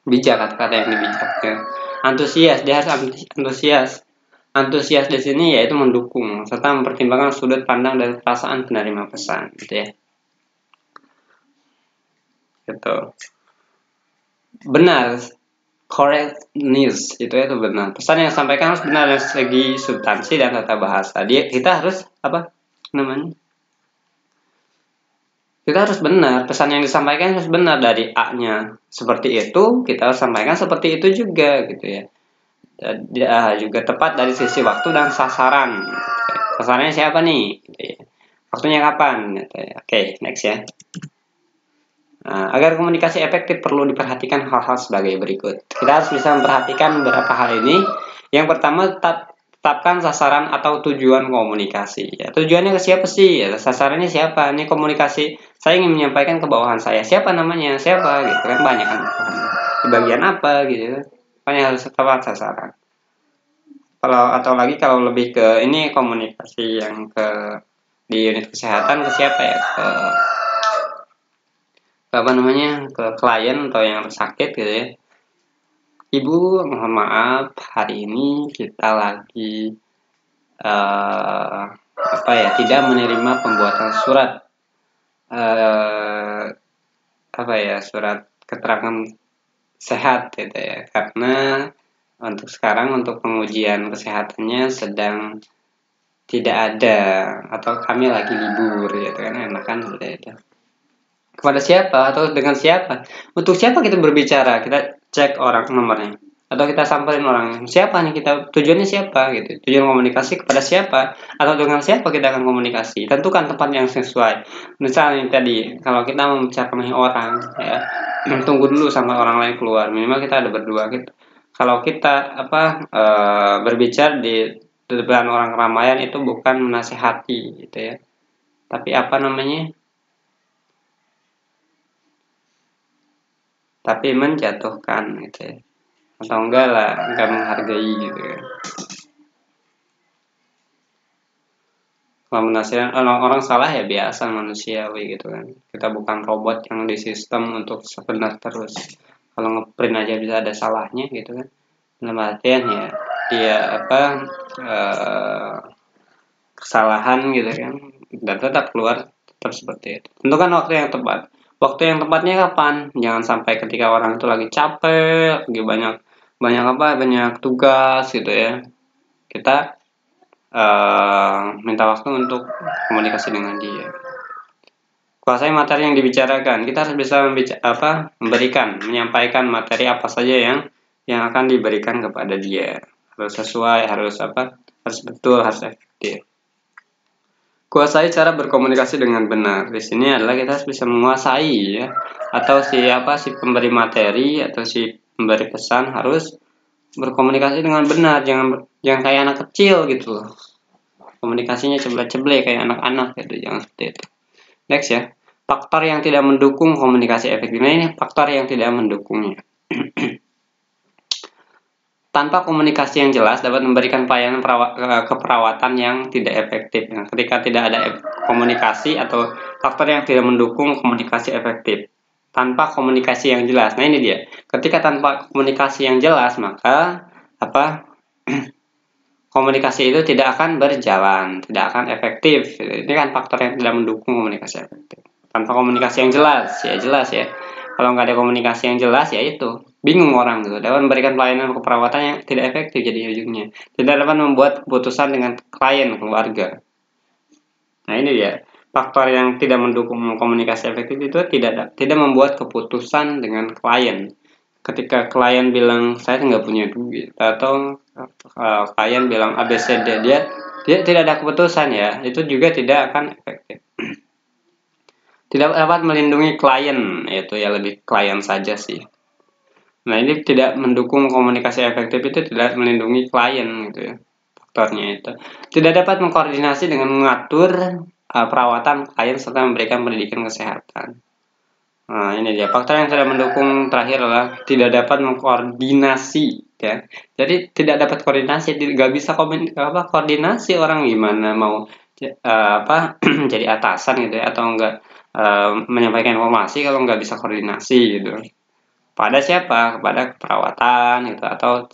Bijak, kata-kata yang dibijak ya. Antusias, dia harus antusias. Antusias di sini yaitu mendukung serta mempertimbangkan sudut pandang dan perasaan penerima pesan gitu ya. Gitu. Benar, correct news itu benar. Pesan yang disampaikan harus benar dari segi substansi dan tata bahasa. Kita harus apa namanya? Kita harus benar, pesan yang disampaikan harus benar dari A-nya. Seperti itu, kita harus sampaikan seperti itu juga gitu ya. Juga tepat dari sisi waktu dan sasaran. Sasarannya siapa nih? Gitu ya. Waktunya kapan? Gitu ya. Oke, next ya. Nah, agar komunikasi efektif perlu diperhatikan hal-hal sebagai berikut. Kita harus bisa memperhatikan beberapa hal ini. Yang pertama, tetapkan sasaran atau tujuan komunikasi. Ya, tujuannya ke siapa sih? Ya, sasarannya siapa? Ini komunikasi, saya ingin menyampaikan ke bawahan saya. Siapa namanya? Siapa? Gitu kan, banyak kan. Di bagian apa gitu. Makanya harus tepat sasaran. Kalau lebih ke ini komunikasi yang di unit kesehatan, ke siapa ya? Ke klien atau yang sakit gitu ya. Ibu, mohon maaf, hari ini kita lagi tidak menerima pembuatan surat surat keterangan sehat gitu ya, karena untuk pengujian kesehatannya sedang tidak ada, atau kami lagi libur gitu kan, enakan seperti itu. Kepada siapa atau dengan siapa? Untuk siapa kita berbicara? Kita cek orang nomornya. Atau kita samperin orang. Siapa nih kita? Tujuannya siapa gitu. Tujuan komunikasi kepada siapa? Atau dengan siapa kita akan komunikasi? Tentukan tempat yang sesuai. Misalnya tadi, kalau kita membicarakan orang ya, tunggu dulu sampai orang lain keluar. Minimal kita ada berdua gitu. Kalau kita berbicara di depan orang keramaian, itu bukan menasehati gitu ya. Tapi tapi menjatuhkan gitu ya, atau enggak menghargai gitu ya. Kalau menasihat orang salah ya biasa, manusiawi gitu kan, kita bukan robot yang di sistem untuk sebenar terus. Kalau ngeprint aja bisa ada salahnya gitu kan, dalam artian ya dia kesalahan gitu kan, dan tetap keluar tetap seperti itu. Tentukan waktu yang tepat. Waktu yang tepatnya kapan? Jangan sampai ketika orang itu lagi capek, lagi banyak tugas gitu ya. Kita minta waktu untuk komunikasi dengan dia. Kuasai materi yang dibicarakan. Kita harus bisa menyampaikan materi apa saja yang akan diberikan kepada dia. Harus sesuai, harus betul, harus efektif. Kuasai cara berkomunikasi dengan benar. Di sini adalah kita harus bisa menguasai ya, atau si pemberi materi atau si pemberi pesan harus berkomunikasi dengan benar, jangan kayak anak kecil gitu loh. Komunikasinya ceblek-ceblek kayak anak-anak gitu, jangan seperti itu. Next ya. Faktor yang tidak mendukung komunikasi efektif. Nah, ini faktor yang tidak mendukungnya. Tanpa komunikasi yang jelas dapat memberikan pelayanan keperawatan yang tidak efektif. Nah, ketika tidak ada komunikasi atau faktor yang tidak mendukung komunikasi efektif. Tanpa komunikasi yang jelas. Nah, ini dia. Ketika tanpa komunikasi yang jelas, maka komunikasi itu tidak akan berjalan, tidak akan efektif. Ini kan faktor yang tidak mendukung komunikasi efektif. Tanpa komunikasi yang jelas ya. Kalau nggak ada komunikasi yang jelas ya itu bingung orang gitu, dapat memberikan pelayanan keperawatan yang tidak efektif, jadi ujungnya tidak dapat membuat keputusan dengan klien keluarga. Nah, ini dia faktor yang tidak mendukung komunikasi efektif itu tidak membuat keputusan dengan klien. ketika klien bilang saya nggak punya duit, atau klien bilang ABCD, dia tidak ada keputusan ya, itu juga tidak akan efektif. Tidak dapat melindungi klien, yaitu ya lebih klien saja sih. Nah, ini tidak mendukung komunikasi efektif, itu tidak melindungi klien gitu ya. Faktornya itu tidak dapat mengkoordinasi dengan mengatur perawatan klien serta memberikan pendidikan kesehatan. Nah, ini dia faktor yang tidak mendukung. Terakhir adalah tidak dapat mengkoordinasi ya. Jadi tidak dapat koordinasi, tidak bisa koordinasi. Orang gimana mau jadi atasan gitu ya, atau enggak menyampaikan informasi kalau nggak bisa koordinasi gitu. Pada siapa? Kepada perawatan gitu, atau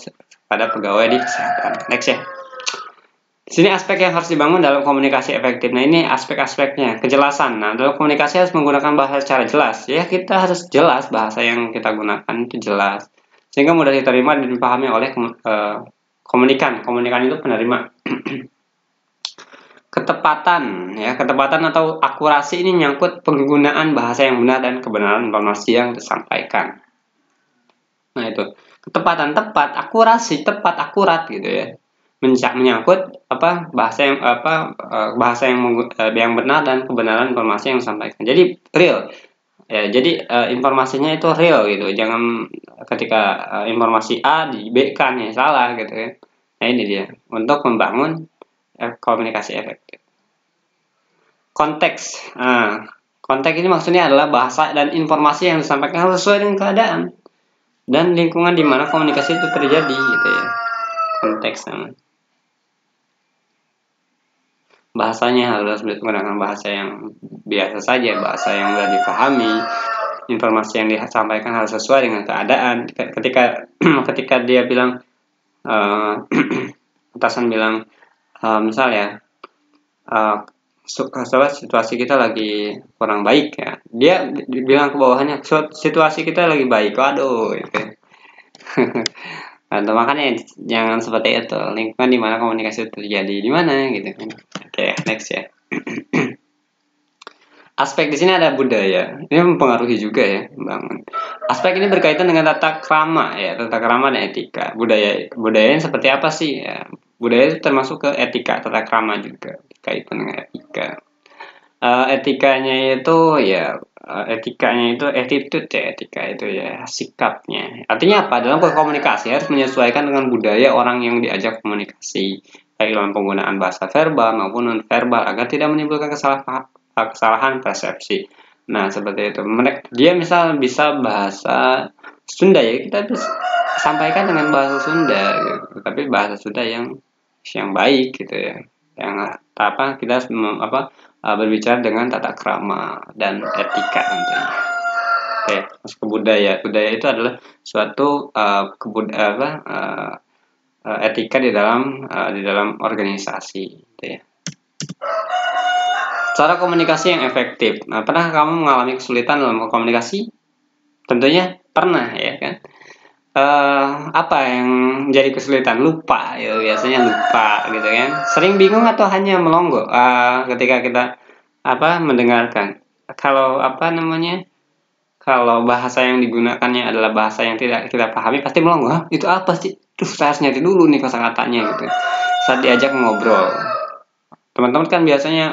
pada pegawai di kesehatan. Next ya. Di sini aspek yang harus dibangun dalam komunikasi efektif. Nah, ini aspek-aspeknya, kejelasan. Nah, dalam komunikasi harus menggunakan bahasa secara jelas. Ya, kita harus jelas bahasa yang kita gunakan itu jelas, sehingga mudah diterima dan dipahami oleh komunikan. Komunikan itu penerima. Ketepatan, ya, ketepatan atau akurasi ini menyangkut penggunaan bahasa yang benar dan kebenaran informasi yang disampaikan. Nah, itu ketepatan, tepat, akurasi, tepat, akurat gitu ya. Menyangkut bahasa yang benar dan kebenaran informasi yang disampaikan. Jadi real ya, jadi informasinya itu real gitu, jangan ketika informasi A di B kan ya salah gitu ya. Nah, ini dia untuk membangun komunikasi efektif. Konteks, konteks ini maksudnya adalah bahasa dan informasi yang disampaikan harus sesuai dengan keadaan dan lingkungan di mana komunikasi itu terjadi gitu ya. Konteks bahasanya harus menggunakan bahasa yang biasa saja, bahasa yang mudah dipahami. Informasi yang disampaikan harus sesuai dengan keadaan. Ketika dia bilang atasan bilang misal ya, situasi kita lagi kurang baik ya, dia bilang ke bawahannya situasi kita lagi baik, waduh gitu. Nah, makanya jangan seperti itu. Lingkungan di mana komunikasi itu terjadi di mana gitu kan. Oke, next ya. Aspek di sini ada budaya. Ini mempengaruhi juga ya, bangun. Aspek ini berkaitan dengan tata krama ya, tata krama dan etika. Budaya seperti apa sih ya? Budaya itu termasuk ke etika, tata krama juga kaitan dengan etika. Etikanya itu attitude ya, etika itu ya sikapnya. Artinya apa? Dalam berkomunikasi harus menyesuaikan dengan budaya orang yang diajak komunikasi, baik dalam penggunaan bahasa verbal maupun non verbal, agar tidak menimbulkan kesalahan persepsi. Nah, seperti itu. Dia misal bisa bahasa Sunda ya, kita bisa sampaikan dengan bahasa Sunda gitu. Tapi bahasa Sunda yang baik gitu ya. Yang kita berbicara dengan tata krama dan etika tentunya. Oke, masuk ke budaya. Budaya itu adalah suatu etika di dalam organisasi gitu ya. Cara komunikasi yang efektif. Nah, pernah kamu mengalami kesulitan dalam komunikasi? Tentunya pernah ya kan. Apa yang jadi kesulitan? Lupa ya, biasanya lupa gitu kan. Sering bingung atau hanya melongo ketika kita mendengarkan. Kalau kalau bahasa yang digunakannya adalah bahasa yang tidak kita pahami, pasti melongo. Itu apa sih? Saya harus nyari dulu nih kosakatanya gitu. Saat diajak ngobrol, teman-teman kan biasanya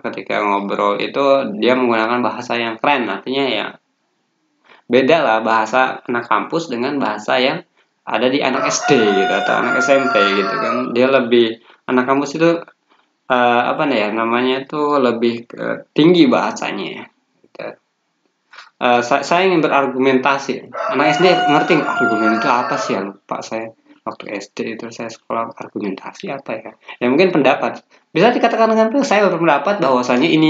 ketika ngobrol itu dia menggunakan bahasa yang keren, artinya ya beda lah bahasa anak kampus dengan bahasa yang ada di anak SD gitu atau anak SMP gitu kan. Dia lebih, anak kampus itu namanya tuh lebih tinggi bahasanya gitu. Saya ingin berargumentasi. Anak SD ngerti argumen itu apa sih ya, lupa saya. Waktu SD itu saya sekolah argumentasi apa ya? Ya mungkin pendapat. Bisa dikatakan dengan itu saya berpendapat bahwasanya ini.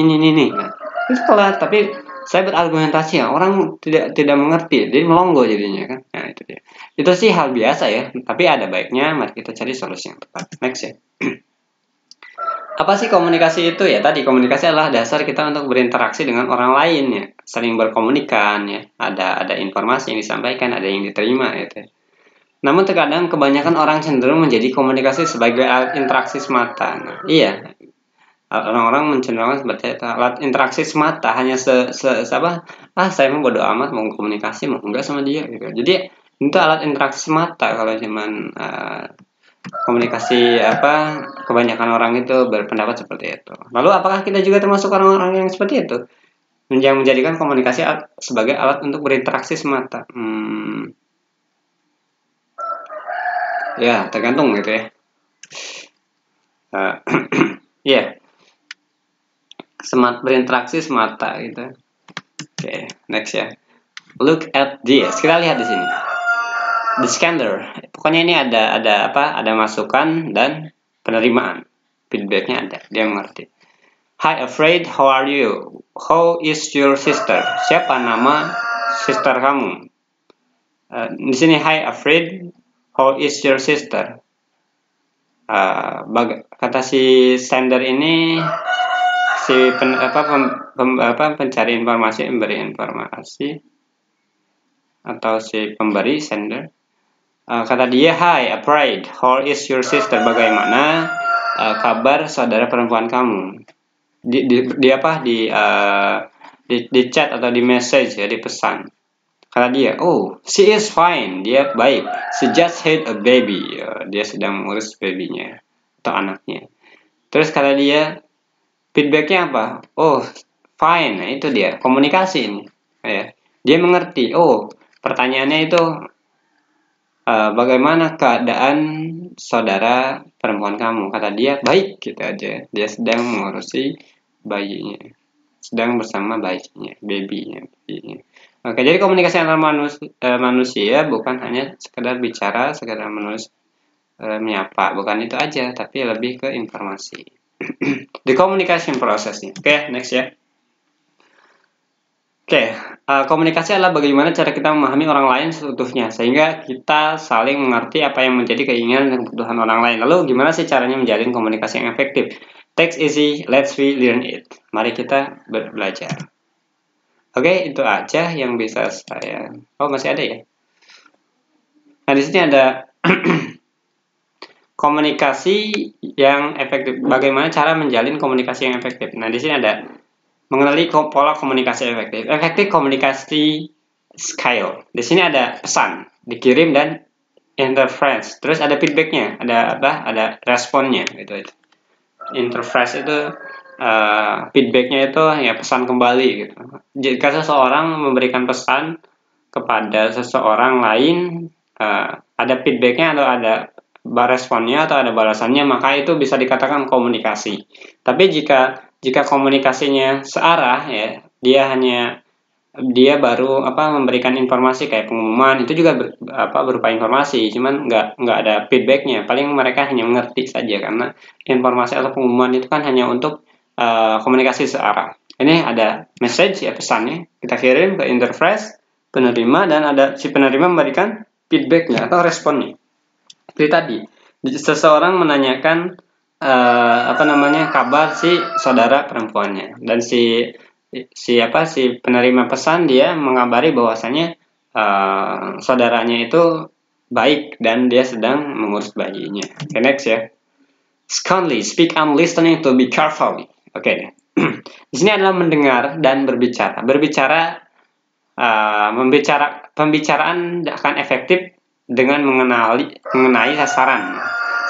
Nah, itu telat, tapi saya berargumentasi ya, orang tidak mengerti, jadi melongo jadinya kan. Nah, itu dia. Itu sih hal biasa ya, tapi ada baiknya mari kita cari solusi yang tepat. Next ya. Apa sih komunikasi itu ya? Tadi komunikasi adalah dasar kita untuk berinteraksi dengan orang lain ya, saling berkomunikan ya. Ada informasi yang disampaikan, ada yang diterima gitu. Namun kebanyakan orang cenderung menjadi komunikasi sebagai interaksi semata. Nah, iya. Orang-orang mencenderungkan seperti itu, alat interaksi semata, hanya saya mau bodo amat mau komunikasi mau enggak sama dia gitu. Jadi itu alat interaksi semata kalau cuman komunikasi kebanyakan orang itu berpendapat seperti itu. Lalu apakah kita juga termasuk orang-orang yang seperti itu? Yang menjadikan komunikasi sebagai alat untuk berinteraksi semata. Ya, tergantung gitu ya. Iya. Berinteraksi semata gitu. Oke, next ya. Look at this. Kita lihat di sini. The scanner. Pokoknya ini ada masukan dan penerimaan. Feedbacknya ada. Dia mengerti. Hi afraid, how are you? How is your sister? Siapa nama sister kamu? Di sini hi afraid, how is your sister? Kata si sender ini si pencari informasi, memberi informasi, atau si pemberi sender, kata dia hi afraid, how is your sister? Bagaimana kabar saudara perempuan kamu? Di chat atau di message ya, di pesan. Kata dia, oh, she is fine, dia baik. She just had a baby, dia sedang mengurus babynya atau anaknya. Terus kata dia, feedbacknya apa? Oh, fine. Nah, itu dia komunikasi ini. Ya. Dia mengerti. Oh, pertanyaannya itu bagaimana keadaan saudara perempuan kamu? Kata dia, baik, gitu aja. Dia sedang mengurusi bayinya, sedang bersama babynya. Oke, jadi komunikasi antar manusia bukan hanya sekedar bicara, sekedar menulis, menyapa, bukan itu aja, tapi lebih ke informasi. The communication process nih. Oke, next ya. Oke, komunikasi adalah bagaimana cara kita memahami orang lain seutuhnya sehingga kita saling mengerti apa yang menjadi keinginan dan kebutuhan orang lain. Lalu gimana sih caranya menjalin komunikasi yang efektif? Text easy, let's we learn it. Mari kita belajar. Oke, itu aja yang bisa saya. Oh, masih ada ya? Nah, di sini ada komunikasi yang efektif. Bagaimana cara menjalin komunikasi yang efektif? Nah, di sini ada mengenali pola komunikasi efektif. Efektif komunikasi scale. Di sini ada pesan dikirim dan interference. Terus ada feedbacknya, ada responnya gitu. Interference itu feedbacknya itu ya pesan kembali gitu. Jika seseorang memberikan pesan kepada seseorang lain, ada feedbacknya atau ada responnya atau ada balasannya, maka itu bisa dikatakan komunikasi. Tapi jika komunikasinya searah ya, dia baru memberikan informasi kayak pengumuman, itu juga berupa informasi, cuman nggak ada feedbacknya. Paling mereka hanya mengerti saja karena informasi atau pengumuman itu kan hanya untuk komunikasi searah. Ini ada message ya, pesannya kita kirim ke interface penerima, dan ada si penerima memberikan feedbacknya atau responnya. Seperti tadi, seseorang menanyakan kabar si saudara perempuannya, dan si penerima pesan dia mengabari bahwasanya saudaranya itu baik dan dia sedang mengurus bayinya. Okay, next ya. Secondly, speak and listening to be carefully. Oke. Di sini adalah mendengar dan berbicara. Pembicaraan akan efektif dengan mengenai sasaran.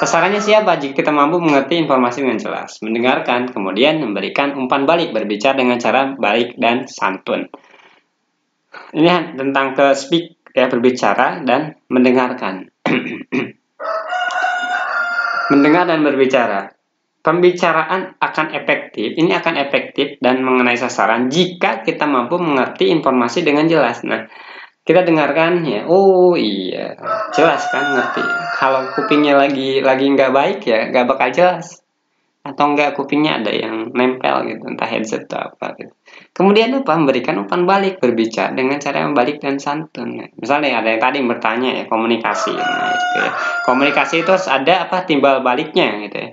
Sasarannya siapa? Jika kita mampu mengerti informasi dengan jelas, mendengarkan, kemudian memberikan umpan balik, berbicara dengan cara baik dan santun. Ini tentang ke speak ya, berbicara dan mendengarkan. Mendengar dan berbicara. Pembicaraan akan efektif, ini akan efektif dan mengenai sasaran jika kita mampu mengerti informasi dengan jelas. Nah, kita dengarkan ya, oh iya, jelas kan, ngerti. Kalau kupingnya lagi nggak baik ya, nggak bakal jelas. Atau enggak kupingnya ada yang nempel gitu, entah headset atau apa gitu. Kemudian memberikan umpan balik, berbicara dengan cara yang balik dan santun. Misalnya ada yang tadi bertanya ya, komunikasi. Nah, gitu ya. Komunikasi itu ada timbal baliknya gitu ya.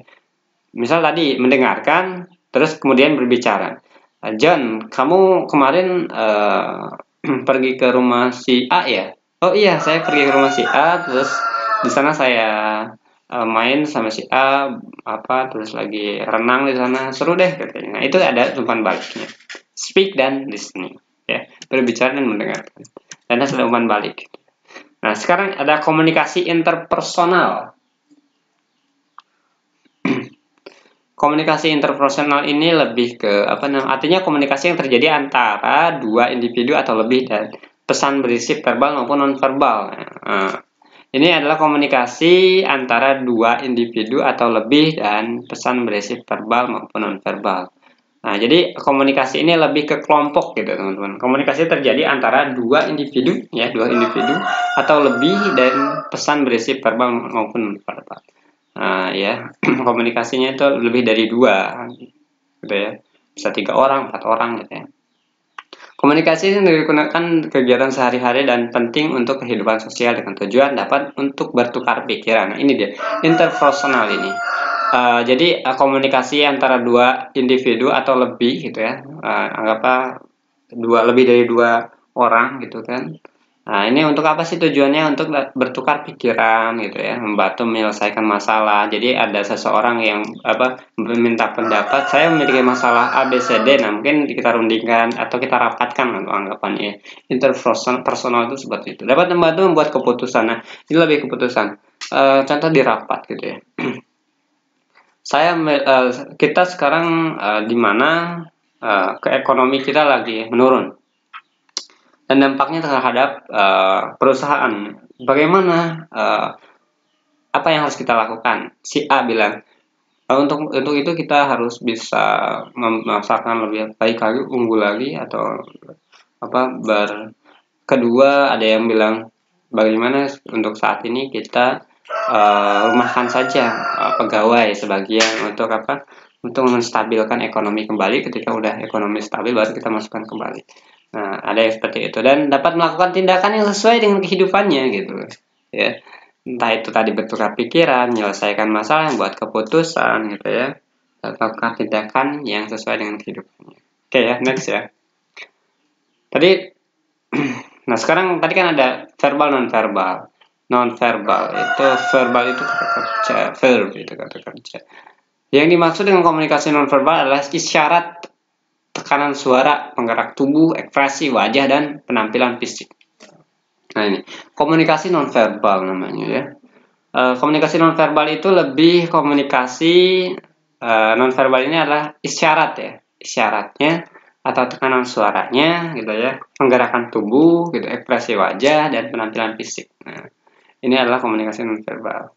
Misal tadi mendengarkan, terus kemudian berbicara. John, kamu kemarin pergi ke rumah si A ya? Oh iya, saya pergi ke rumah si A, terus di sana saya main sama si A apa terus lagi renang di sana seru deh katanya. Nah, itu ada umpan baliknya. Speak dan listening ya, berbicara dan mendengarkan. Dan ada umpan balik. Nah, sekarang ada komunikasi interpersonal. Komunikasi interpersonal ini lebih ke apa namanya? Artinya komunikasi yang terjadi antara dua individu atau lebih dan pesan berisi verbal maupun nonverbal. Nah, ini adalah komunikasi antara dua individu atau lebih dan pesan berisi verbal maupun nonverbal. Nah, jadi komunikasi ini lebih ke kelompok gitu, teman-teman. Komunikasi terjadi antara dua individu, ya, dua individu atau lebih dan pesan berisi verbal maupun nonverbal. Nah, ya, komunikasinya itu lebih dari dua, gitu ya. Bisa 3 orang, 4 orang, gitu ya. Komunikasi yang digunakan kegiatan sehari-hari dan penting untuk kehidupan sosial dengan tujuan dapat untuk bertukar pikiran. Nah, ini dia interpersonal ini. Jadi komunikasi antara dua individu atau lebih gitu ya. Anggaplah lebih dari 2 orang gitu kan. Nah, ini untuk apa sih tujuannya? Untuk bertukar pikiran gitu ya, membantu menyelesaikan masalah. Jadi ada seseorang yang meminta pendapat, saya memiliki masalah A, B, C, D. Nah, mungkin kita rundingkan atau kita rapatkan untuk anggapannya. Interpersonal itu seperti itu. Dapat membantu membuat keputusan. Nah, ini lebih keputusan. Contoh di rapat gitu ya. Kita sekarang di mana ekonomi kita lagi menurun dan dampaknya terhadap perusahaan. Bagaimana apa yang harus kita lakukan? Si A bilang untuk itu kita harus bisa memasarkan lebih baik lagi, unggul lagi atau kedua ada yang bilang bagaimana untuk saat ini kita rumahkan saja pegawai sebagian untuk untuk menstabilkan ekonomi kembali. Ketika udah ekonomi stabil baru kita masukkan kembali. Nah, ada yang seperti itu dan dapat melakukan tindakan yang sesuai dengan kehidupannya gitu ya. Entah itu tadi bertukar pikiran, menyelesaikan masalah, membuat keputusan gitu ya. Melakukan tindakan yang sesuai dengan kehidupannya. Oke ya, next ya. Tadi nah sekarang tadi kan ada verbal non verbal. Non verbal itu kata kerja, verb itu kata kerja. Yang dimaksud dengan komunikasi non verbal adalah isyarat, tekanan suara, penggerak tubuh, ekspresi wajah dan penampilan fisik. Nah, ini komunikasi non verbal namanya ya. Komunikasi non verbal itu lebih komunikasi non verbal ini adalah isyarat ya. Isyaratnya atau tekanan suaranya gitu ya, penggerakan tubuh gitu, ekspresi wajah dan penampilan fisik. Nah, ini adalah komunikasi non verbal.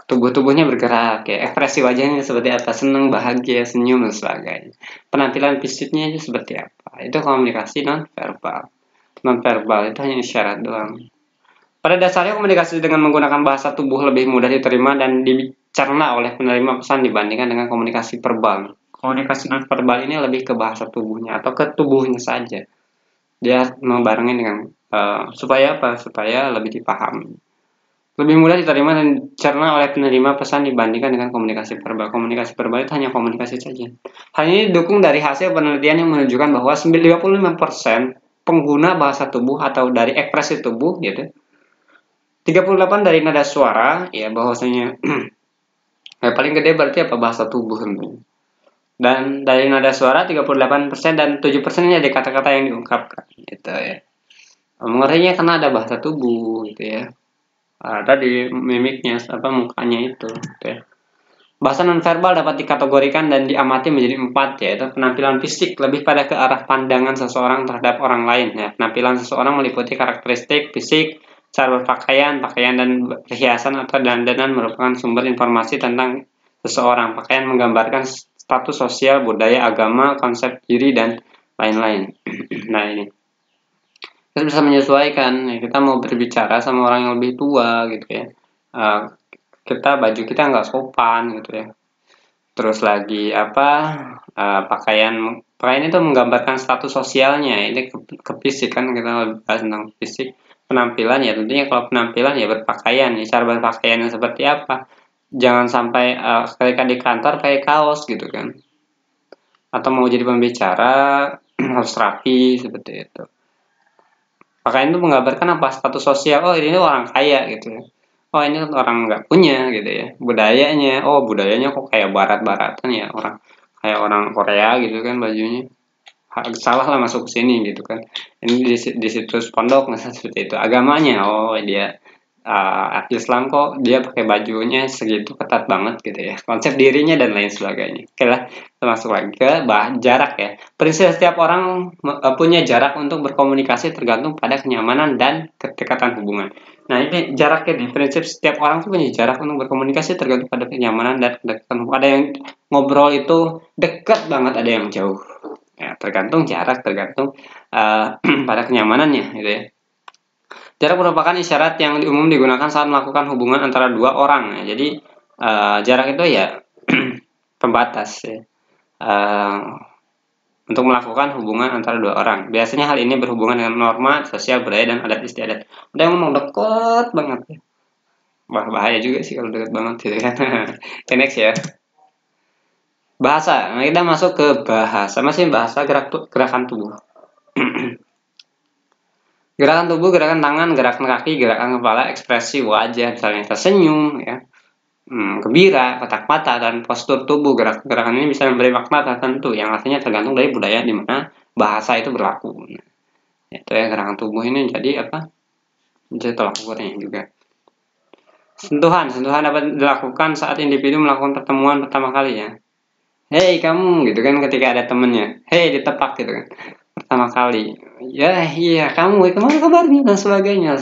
Tubuhnya bergerak ya, ekspresi wajahnya seperti apa, senang, bahagia, senyum dan sebagainya. Penampilan fisiknya itu seperti apa, itu komunikasi non verbal. Non verbal itu hanya isyarat doang. Pada dasarnya komunikasi dengan menggunakan bahasa tubuh lebih mudah diterima dan dicerna oleh penerima pesan dibandingkan dengan komunikasi verbal. Komunikasi non verbal ini lebih ke bahasa tubuhnya atau ke tubuhnya saja. Dia membarengin dengan supaya apa? Supaya lebih dipahami. Lebih mudah diterima dan dicerna oleh penerima pesan dibandingkan dengan komunikasi verbal. Komunikasi verbal itu hanya komunikasi saja. Hal ini didukung dari hasil penelitian yang menunjukkan bahwa 95% pengguna bahasa tubuh atau dari ekspresi tubuh gitu 38 dari nada suara, ya bahwasanya paling gede berarti apa bahasa tubuh tentunya. Dan dari nada suara 38% dan 7% ini ada kata-kata yang diungkapkan gitu ya. Mengertinya karena ada bahasa tubuh gitu ya. Tadi mimiknya mukanya itu gitu ya. Bahasa nonverbal dapat dikategorikan dan diamati menjadi 4 yaitu penampilan fisik lebih pada ke arah pandangan seseorang terhadap orang lain ya. Penampilan seseorang meliputi karakteristik fisik, cara berpakaian, pakaian dan perhiasan atau dandanan merupakan sumber informasi tentang seseorang. Pakaian menggambarkan status sosial, budaya, agama, konsep diri dan lain-lain. Nah, ini kita bisa menyesuaikan ya, kita mau berbicara sama orang yang lebih tua gitu ya. Baju kita nggak sopan gitu ya. Terus lagi pakaian itu menggambarkan status sosialnya. Ini ke fisik kan, kita bahas tentang fisik. Penampilan ya tentunya kalau penampilan ya berpakaian ya, cara berpakaiannya seperti apa. Jangan sampai ketika di kantor kayak kaos gitu kan. Atau mau jadi pembicara harus rapi seperti itu. Pakaian itu menggambarkan apa status sosial. Oh, ini orang kaya gitu ya. oh ini orang nggak punya gitu ya. Budayanya, oh budayanya kok kayak barat-baratan ya, orang kayak orang Korea gitu kan bajunya. Salah lah masuk ke sini gitu kan. Ini di situs pondok misalnya seperti itu. Agamanya, oh dia Islam kok dia pakai bajunya segitu ketat banget gitu ya. Konsep dirinya dan lain sebagainya. Oke lah, termasuk lagi ke jarak ya. Prinsip setiap orang punya jarak untuk berkomunikasi tergantung pada kenyamanan dan kedekatan hubungan. Nah ini jaraknya nih, prinsip setiap orang tuh punya jarak untuk berkomunikasi tergantung pada kenyamanan dan kedekatan hubungan. Ada yang ngobrol itu dekat banget, ada yang jauh. Ya, tergantung jarak, tergantung pada kenyamanannya gitu ya. Jarak merupakan isyarat yang umum digunakan saat melakukan hubungan antara dua orang. Ya. Jadi jarak itu ya pembatas ya. Untuk melakukan hubungan antara dua orang. Biasanya hal ini berhubungan dengan norma, sosial, budaya, dan adat istiadat. Ada yang ngomong deket banget ya. Wah, bahaya juga sih kalau deket banget gitu kan. Okay, next ya. Bahasa. Nah, kita masuk ke bahasa. Masih bahasa gerakan tubuh. Gerakan tubuh, gerakan tangan, gerakan kaki, gerakan kepala, ekspresi wajah, misalnya tersenyum, ya, gembira, kotak mata, dan postur tubuh. Gerakan ini bisa memberi makna tertentu yang artinya tergantung dari budaya di mana bahasa itu berlaku. Nah, itu ya gerakan tubuh ini jadi apa? Jadi tolak ukurnya juga. Sentuhan dapat dilakukan saat individu melakukan pertemuan pertama kali ya. Hei kamu gitu kan ketika ada temennya, hei ditepak gitu kan pertama kali, ya iya kamu kemana kabarnya dan sebagainya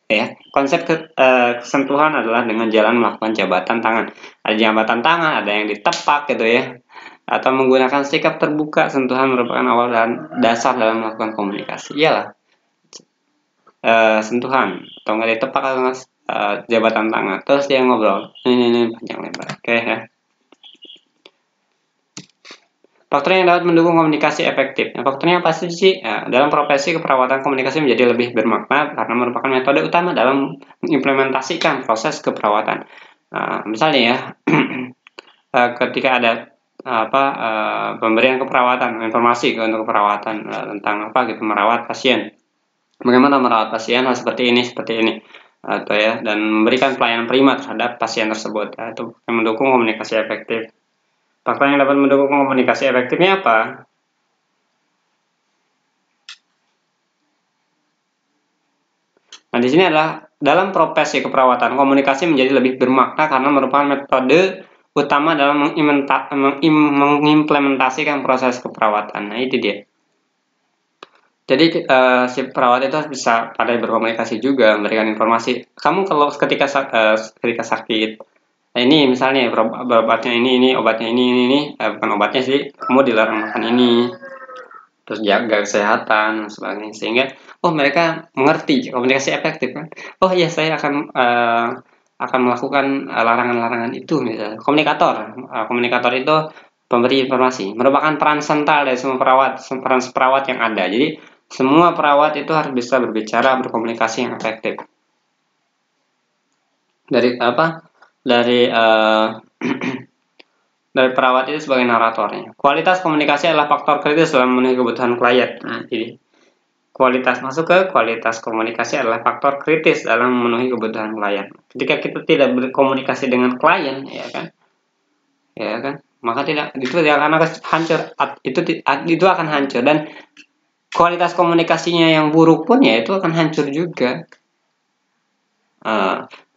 ya. Konsep kesentuhan adalah dengan jalan melakukan jabatan tangan, ada jabatan tangan, ada yang ditepak gitu ya, atau menggunakan sikap terbuka. Sentuhan merupakan awal dan dasar dalam melakukan komunikasi. Iyalah sentuhan atau nggak ditepak atau jabatan tangan terus dia ngobrol ini panjang lebar. Oke ya. Faktor yang dapat mendukung komunikasi efektif. Nah, faktornya apa sih? Ya, dalam profesi keperawatan, komunikasi menjadi lebih bermakna karena merupakan metode utama dalam mengimplementasikan proses keperawatan. Misalnya ya, ketika ada pemberian keperawatan, informasi untuk keperawatan tentang apa gitu, merawat pasien. Bagaimana merawat pasien seperti ini, atau ya, dan memberikan pelayanan prima terhadap pasien tersebut. Itu mendukung komunikasi efektif. Faktor yang dapat mendukung komunikasi efektifnya apa? Nah, di sini adalah dalam profesi keperawatan, komunikasi menjadi lebih bermakna karena merupakan metode utama dalam mengimplementasikan proses keperawatan. Nah, itu dia. Jadi si perawat itu bisa pandai berkomunikasi juga, memberikan informasi. Kamu kalau ketika sakit, nah ini misalnya obatnya ini obatnya ini bukan obatnya sih, kamu dilarang makan ini, terus jaga kesehatan dan sebagainya, sehingga mereka mengerti komunikasi efektif kan. Oh iya saya akan melakukan larangan-larangan itu misalnya. Komunikator itu pemberi informasi, merupakan peran sentral dari semua perawat yang ada. Jadi semua perawat itu harus bisa berbicara, berkomunikasi yang efektif. Dari dari perawat itu sebagai naratornya. Kualitas komunikasi adalah faktor kritis dalam memenuhi kebutuhan klien. Nah, jadi kualitas komunikasi adalah faktor kritis dalam memenuhi kebutuhan klien. Ketika kita tidak berkomunikasi dengan klien, ya kan, maka itu tidak akan hancur. Itu akan hancur, dan kualitas komunikasinya yang buruk pun ya itu akan hancur juga.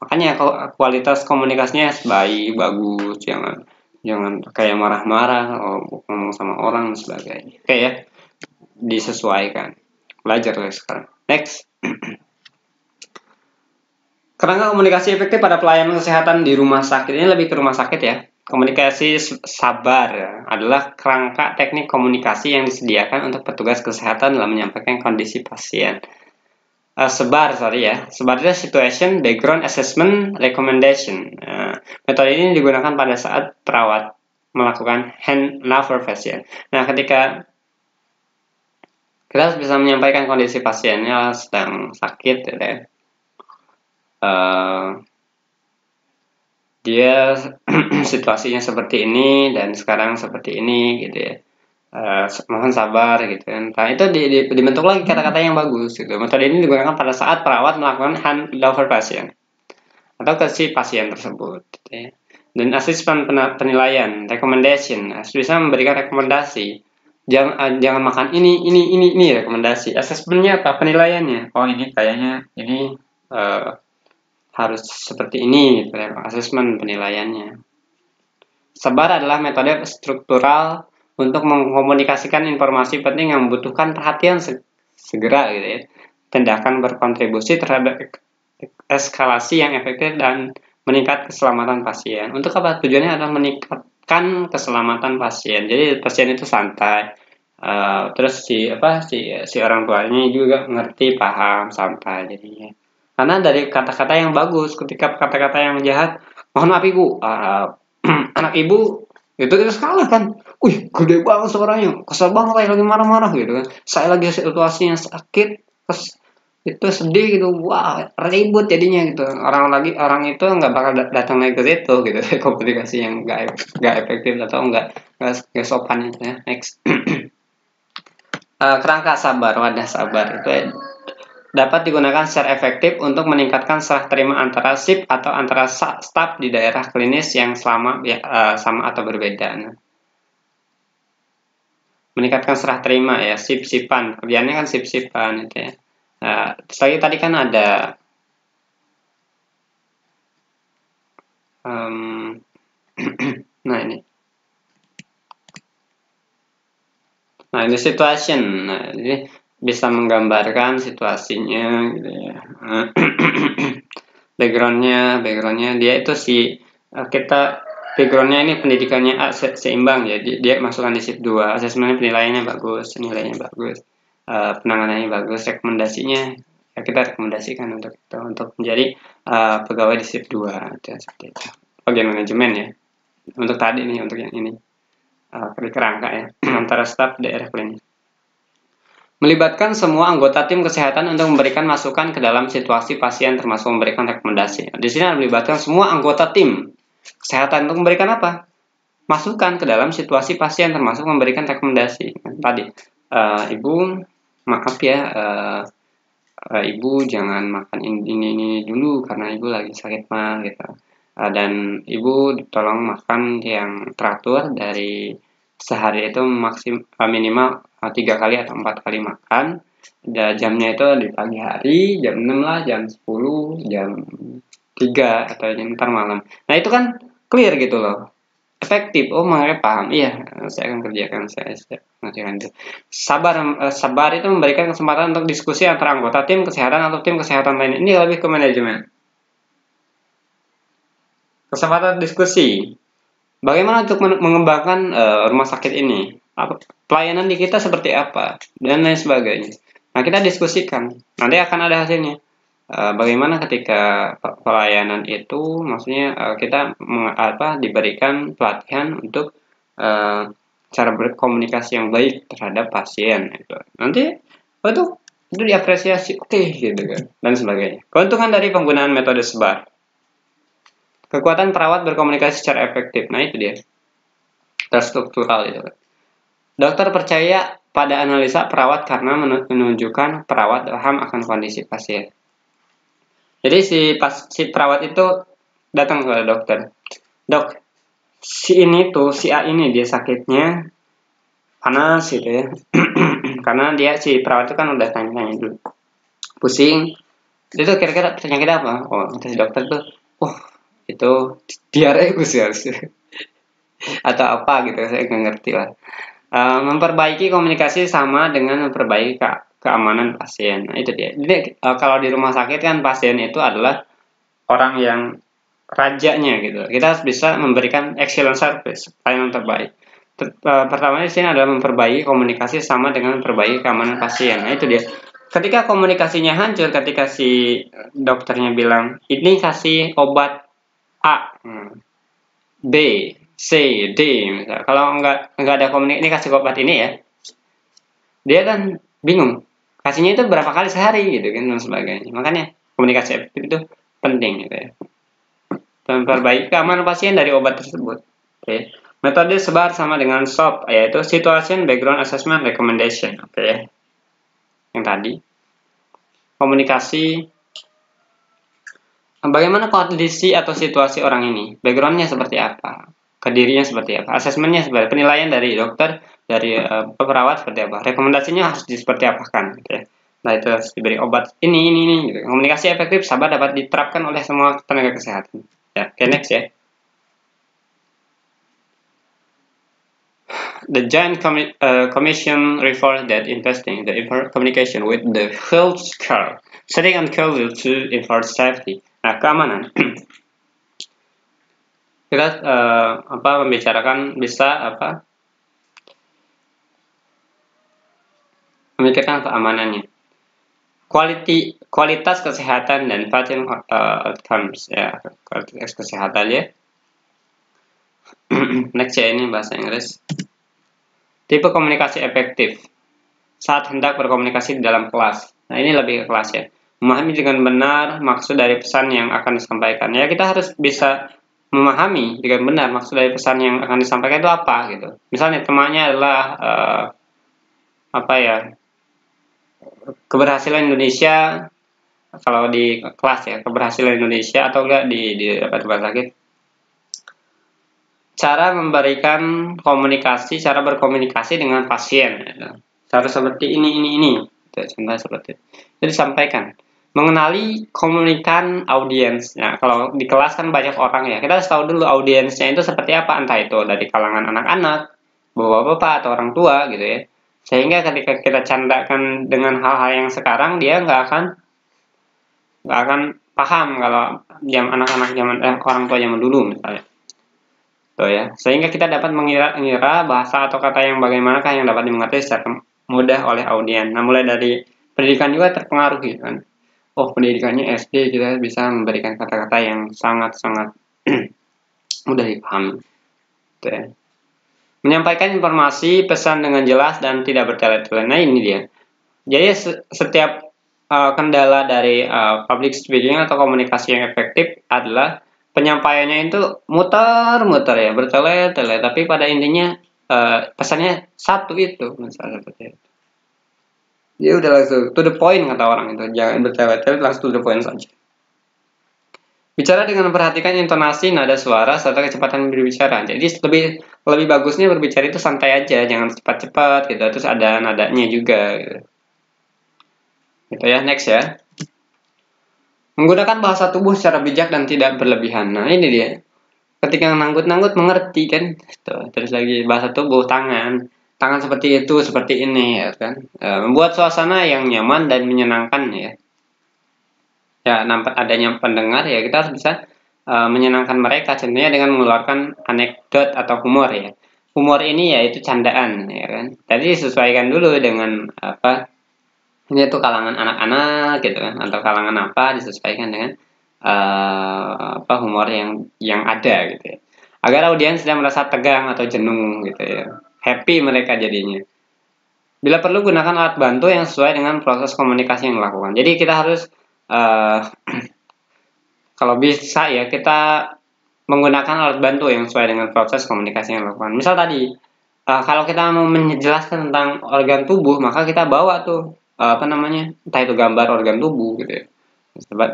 Makanya kualitas komunikasinya baik, bagus, jangan kayak marah-marah ngomong sama orang dan sebagainya. Oke ya, disesuaikan. Belajar ya sekarang. Next. Kerangka komunikasi efektif pada pelayanan kesehatan di rumah sakit. Ini lebih ke rumah sakit ya. Komunikasi sabar adalah kerangka teknik komunikasi yang disediakan untuk petugas kesehatan dalam menyampaikan kondisi pasien. Sebar itu situation, background, assessment, recommendation. Metode ini digunakan pada saat perawat melakukan handover pasien. Nah, ketika kita harus bisa menyampaikan kondisi pasiennya sedang sakit, ya. Dia situasinya seperti ini dan sekarang seperti ini, gitu ya. Mohon sabar gitu kan. Nah, itu dibentuk lagi kata-kata yang bagus gitu. Metode ini digunakan pada saat perawat melakukan handover pasien. atau ke si pasien tersebut. Gitu ya. Dan asesmen penilaian, recommendation, bisa memberikan rekomendasi. Jangan makan ini rekomendasi. Asesmennya apa? Penilaiannya. Oh ini kayaknya ini harus seperti ini, gitu ya. Asesmen penilaiannya. Sabar adalah metode struktural untuk mengkomunikasikan informasi penting yang membutuhkan perhatian segera, gitu ya. Tindakan berkontribusi terhadap eskalasi yang efektif dan meningkat keselamatan pasien. Untuk apa? Tujuannya adalah meningkatkan keselamatan pasien. Jadi pasien itu santai. Terus si orang tuanya juga ngerti, paham, santai jadinya. Karena dari kata-kata yang bagus, ketika kata-kata yang jahat, mohon maaf ibu, anak ibu itu salah kan. Wih, gede banget suaranya, kesel banget kayak lagi marah-marah gitu kan. Saya lagi situasinya sakit, terus itu sedih gitu, wah ribut jadinya gitu. Orang itu nggak bakal datang lagi ke situ gitu. Komunikasi yang nggak efektif atau nggak sopan itu ya. Next. Kerangka sabar, wadah sabar itu dapat digunakan secara efektif untuk meningkatkan serah terima antara sip atau antara staf di daerah klinis yang sama atau berbeda. Nah, meningkatkan serah terima ya, sip-sipan, kerjanya kan sip-sipan gitu ya. Tadi kan ada nah ini situation. Nah, ini bisa menggambarkan situasinya gitu ya. backgroundnya dia itu backgroundnya ini pendidikannya A, seimbang ya, dia masukkan di SIP 2, asesmennya penilaiannya bagus, nilainya bagus, penanganannya bagus, rekomendasinya ya kita rekomendasikan untuk menjadi pegawai di SIP 2 itu seperti itu. Bagian manajemen ya, untuk tadi nih, untuk yang ini kerangka ya antara staf daerah klinis. Melibatkan semua anggota tim kesehatan untuk memberikan masukan ke dalam situasi pasien termasuk memberikan rekomendasi. Di sini melibatkan semua anggota tim kesehatan untuk memberikan apa? Masukan ke dalam situasi pasien termasuk memberikan rekomendasi. Tadi, ibu, maaf ya, ibu jangan makan ini dulu karena ibu lagi sakit mah gitu. Dan ibu tolong makan yang teratur dari sehari itu minimal 3 kali atau 4 kali makan. Dan jamnya itu di pagi hari, jam 6 lah, jam 10, jam 3 atau jam ntar malam. Nah itu kan clear gitu loh, efektif. Oh makanya paham, iya saya akan kerjakan, saya kerjakan itu. Sabar itu memberikan kesempatan untuk diskusi antara anggota tim kesehatan atau tim kesehatan lain. Ini lebih ke manajemen. Kesempatan diskusi. Bagaimana untuk mengembangkan rumah sakit ini? Pelayanan di kita seperti apa? Dan lain sebagainya. Nah, kita diskusikan. Nanti akan ada hasilnya. Bagaimana ketika pelayanan itu, maksudnya kita diberikan pelatihan untuk cara berkomunikasi yang baik terhadap pasien. Gitu. Nanti itu diapresiasi, oke, gitu kan, dan sebagainya. Keuntungan dari penggunaan metode SBAR. Kekuatan perawat berkomunikasi secara efektif. Nah itu dia, terstruktural itu. Dokter percaya pada analisa perawat karena menunjukkan perawat paham akan kondisi pasien. Jadi si perawat itu datang ke dokter. Dok, si A ini dia sakitnya panas gitu ya. Karena si perawat itu kan udah tanya-tanya dulu. Pusing. Itu kira-kira penyakit apa? Oh, si dokter tuh, itu diare harus atau apa gitu, saya nggak ngerti lah. Memperbaiki komunikasi sama dengan memperbaiki keamanan pasien. Nah, itu dia. Jadi kalau di rumah sakit kan pasien itu adalah orang yang rajanya gitu. Kita harus bisa memberikan excellent service, pelayanan terbaik. Pertama di sini adalah memperbaiki komunikasi sama dengan memperbaiki keamanan pasien. Nah, itu dia. Ketika komunikasinya hancur, ketika si dokternya bilang ini kasih obat A, B, C, D, misalnya. Kalau nggak ada komunikasi, ini kasih obat ini ya, dia kan bingung. Kasihnya itu berapa kali sehari gitu kan, dan sebagainya. Makanya komunikasi efektif itu penting gitu ya. Dan memperbaiki keamanan pasien dari obat tersebut. Oke. Metode SBAR sama dengan SOP, yaitu Situation Background Assessment Recommendation. Oke. Yang tadi. Komunikasi Bagaimana kondisi atau situasi orang ini? Backgroundnya seperti apa? Kedirinya seperti apa? Asesmennya seperti apa? Penilaian dari dokter, dari perawat seperti apa? Rekomendasinya harus seperti apa kan? Gitu ya. Nah itu harus diberi obat ini. Gitu. Komunikasi efektif sabar dapat diterapkan oleh semua tenaga kesehatan. Ya, okay, next ya. The Joint Commission reports that investing the communication with the health care setting and care will to enforce safety. Nah, keamanan. Kita membicarakan bisa memikirkan keamanannya. Kualitas kesehatan dan patient outcomes ya, kualitas kesehatan ya. Next ya, ini bahasa Inggris. Tipe komunikasi efektif saat hendak berkomunikasi di dalam kelas. Nah, ini lebih ke kelas ya. Memahami dengan benar maksud dari pesan yang akan disampaikan. Ya, kita harus bisa memahami dengan benar maksud dari pesan yang akan disampaikan itu apa gitu. Misalnya temanya adalah keberhasilan Indonesia, kalau di kelas ya, keberhasilan Indonesia atau enggak di tempat sakit. Cara memberikan komunikasi, cara berkomunikasi dengan pasien. Cara seperti ini. Contoh seperti itu. Jadi sampaikan. Mengenali komunikan audiens. Nah, kalau di kelas kan banyak orang ya. Kita harus tahu dulu audiensnya itu seperti apa. Entah itu dari kalangan anak-anak, bapak-bapak atau orang tua gitu ya. Sehingga ketika kita candakan dengan hal-hal yang sekarang, dia nggak akan paham kalau anak-anak orang tua zaman dulu misalnya. Ya, sehingga kita dapat mengira bahasa atau kata yang bagaimanakah yang dapat dimengerti secara mudah oleh audiens. Nah, mulai dari pendidikan juga terpengaruh gitu kan. Oh, pendidikannya SD, kita bisa memberikan kata-kata yang sangat-sangat mudah dipahami. Gitu ya. Menyampaikan informasi, pesan dengan jelas dan tidak bertele-tele. Nah, ini dia. Jadi setiap kendala dari public speaking atau komunikasi yang efektif adalah penyampaiannya itu muter-muter ya, bertele-tele, tapi pada intinya pesannya satu itu, misalnya seperti itu. Ya udah langsung to the point kata orang itu, jangan bertele-tele, langsung to the point saja. Bicara dengan memperhatikan intonasi, nada suara, serta kecepatan berbicara. Jadi lebih bagusnya berbicara itu santai aja, jangan cepat-cepat gitu, terus ada nadanya juga gitu. Gitu ya, next ya. Menggunakan bahasa tubuh secara bijak dan tidak berlebihan. Nah, ini dia. Ketika nanggut-nanggut mengerti kan. Terus lagi bahasa tubuh, tangan seperti itu, seperti ini ya kan. Membuat suasana yang nyaman dan menyenangkan ya. Ya, nampak adanya pendengar ya, kita harus bisa menyenangkan mereka, contohnya dengan mengeluarkan anekdot atau humor ya. Humor ini yaitu candaan ya kan. Tadi disesuaikan dulu dengan ini tuh kalangan anak-anak gitu kan, atau kalangan apa, disesuaikan dengan humor yang ada gitu ya, agar audiens tidak merasa tegang atau jenuh gitu ya, happy mereka jadinya. Bila perlu gunakan alat bantu yang sesuai dengan proses komunikasi yang dilakukan. Jadi kita harus kalau bisa ya, kita menggunakan alat bantu yang sesuai dengan proses komunikasi yang dilakukan. Misal tadi kalau kita mau menjelaskan tentang organ tubuh, maka kita bawa tuh entah itu gambar organ tubuh gitu ya,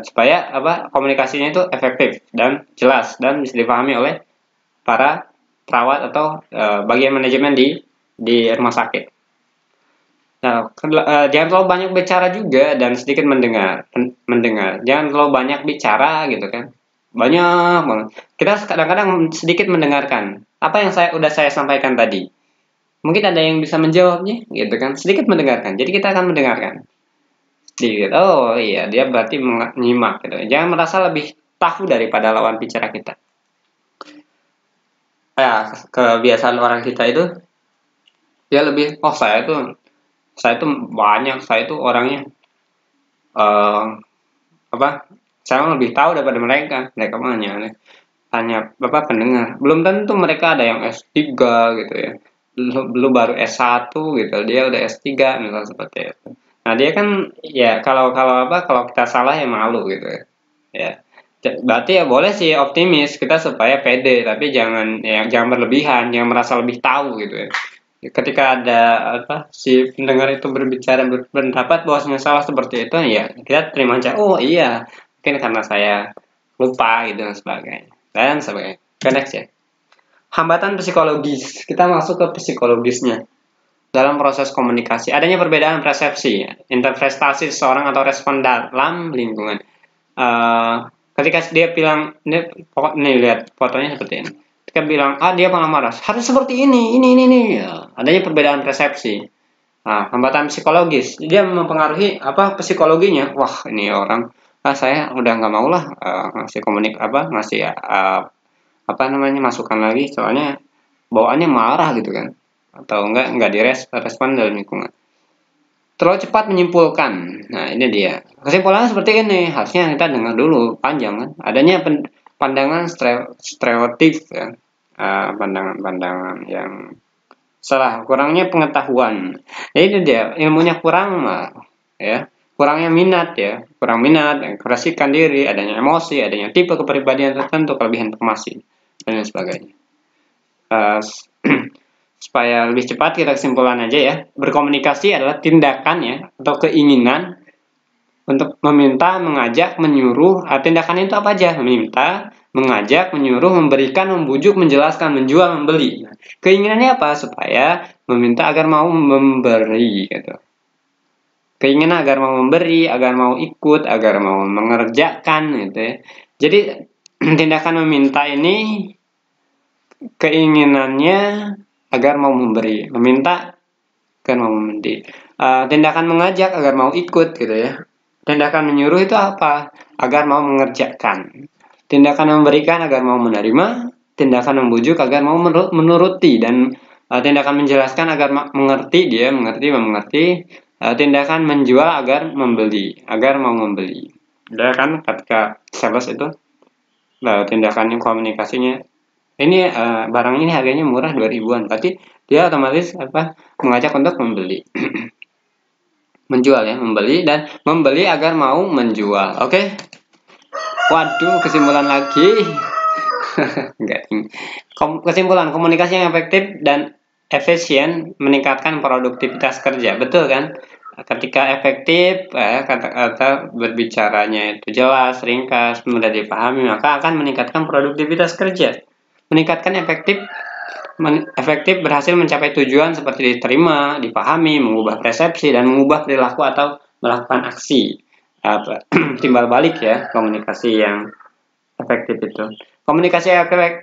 supaya komunikasinya itu efektif dan jelas dan bisa dipahami oleh para perawat atau bagian manajemen di rumah sakit. Nah, jangan terlalu banyak bicara juga dan sedikit mendengar. Jangan terlalu banyak bicara gitu kan, banyak banget. Kita kadang-kadang sedikit mendengarkan apa yang saya sampaikan tadi. Mungkin ada yang bisa menjawabnya gitu kan, sedikit mendengarkan. Jadi kita akan mendengarkan sedikit. Oh iya, dia berarti menyimak gitu. Jangan merasa lebih tahu daripada lawan bicara kita. Ya, kebiasaan orang kita itu dia lebih, saya itu banyak, saya itu orangnya saya lebih tahu daripada mereka hanya pendengar. Belum tentu mereka ada yang S3 gitu ya, belum baru S1 gitu, dia udah S3 misalnya seperti itu. Nah, dia kan ya kalau kita salah ya malu gitu ya. Berarti ya boleh sih optimis kita supaya pede, tapi jangan berlebihan, jangan merasa lebih tahu gitu ya. Ketika ada si pendengar itu berpendapat bahwasanya salah seperti itu, ya kita terima aja. Oh iya, mungkin karena saya lupa gitu dan sebagainya. Oke, next ya. Hambatan psikologis. Kita masuk ke psikologisnya. Dalam proses komunikasi, adanya perbedaan persepsi, interpretasi seseorang atau respon dalam lingkungan. Ketika dia bilang, nih lihat fotonya seperti ini. Ketika bilang, dia malah marah, harus seperti ini. Ya, adanya perbedaan persepsi. Nah, hambatan psikologis, dia mempengaruhi psikologinya. Wah, ini orang, saya udah nggak mau lah ngasih masukan lagi, soalnya bawaannya marah gitu kan, atau enggak direspon dalam lingkungan. Terlalu cepat menyimpulkan. Nah, ini dia. Kesimpulannya seperti ini. Harusnya kita dengar dulu panjang kan. Adanya pandangan stereotip ya. Pandangan yang salah, kurangnya pengetahuan. Ya, ini dia, ilmunya kurang ya. Kurangnya minat ya. Kurang minat, kerasikan diri, adanya emosi, adanya tipe kepribadian tertentu, kelebihan informasi dan sebagainya. Supaya lebih cepat kita kesimpulan aja ya. Berkomunikasi adalah tindakan ya, atau keinginan untuk meminta, mengajak, menyuruh. Tindakan itu apa aja? Meminta, mengajak, menyuruh, memberikan, membujuk, menjelaskan, menjual, membeli. Keinginannya apa? Supaya meminta agar mau memberi gitu. Keinginan agar mau memberi, agar mau ikut, agar mau mengerjakan gitu ya. Jadi tindakan meminta ini keinginannya agar mau memberi, meminta agar mau memberi. Tindakan mengajak agar mau ikut gitu ya. Tindakan menyuruh itu apa? Agar mau mengerjakan. Tindakan memberikan agar mau menerima. Tindakan membujuk agar mau menuruti. Dan tindakan menjelaskan agar mengerti, dia mengerti. Tindakan menjual agar membeli, agar mau membeli. Ya kan, ketika sales itu tindakannya, komunikasinya, ini barang ini harganya murah 2000-an, berarti dia otomatis mengajak untuk membeli. Menjual ya, membeli, dan membeli agar mau menjual. Oke. Waduh, kesimpulan lagi. Enggak. Kesimpulan, komunikasi yang efektif dan efisien meningkatkan produktivitas kerja. Betul kan? Ketika efektif, kata-kata berbicaranya itu jelas, ringkas, mudah dipahami, maka akan meningkatkan produktivitas kerja. Meningkatkan efektif berhasil mencapai tujuan seperti diterima, dipahami, mengubah persepsi, dan mengubah perilaku atau melakukan aksi. Timbal balik ya, komunikasi yang efektif itu. Komunikasi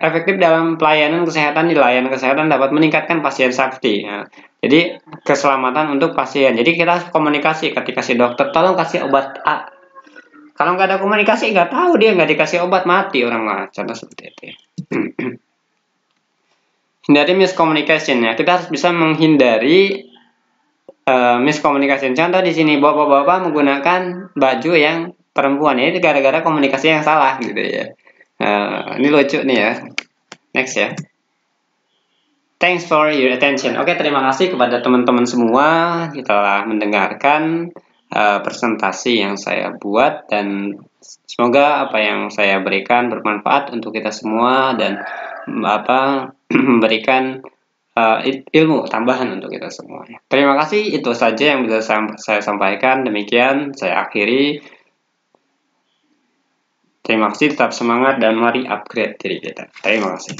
efektif dalam pelayanan kesehatan, di layanan kesehatan dapat meningkatkan pasien safety. Ya. Jadi keselamatan untuk pasien. Jadi kita komunikasi ketika si dokter, tolong kasih obat A. Kalau nggak ada komunikasi, nggak tahu, dia nggak dikasih obat, mati orang lah. Contoh seperti itu ya. Hindari miscommunication ya. Kita harus bisa menghindari miscommunication. Contoh di sini, bapak-bapak menggunakan baju yang perempuan ya, itu gara-gara komunikasi yang salah gitu ya. Ini lucu nih ya. Next ya. Thanks for your attention. Oke, terima kasih kepada teman-teman semua telah mendengarkan presentasi yang saya buat, dan semoga apa yang saya berikan bermanfaat untuk kita semua dan memberikan ilmu tambahan untuk kita semua. Terima kasih, itu saja yang bisa saya sampaikan. Demikian saya akhiri. Terima kasih, tetap semangat dan mari upgrade diri kita. Terima kasih.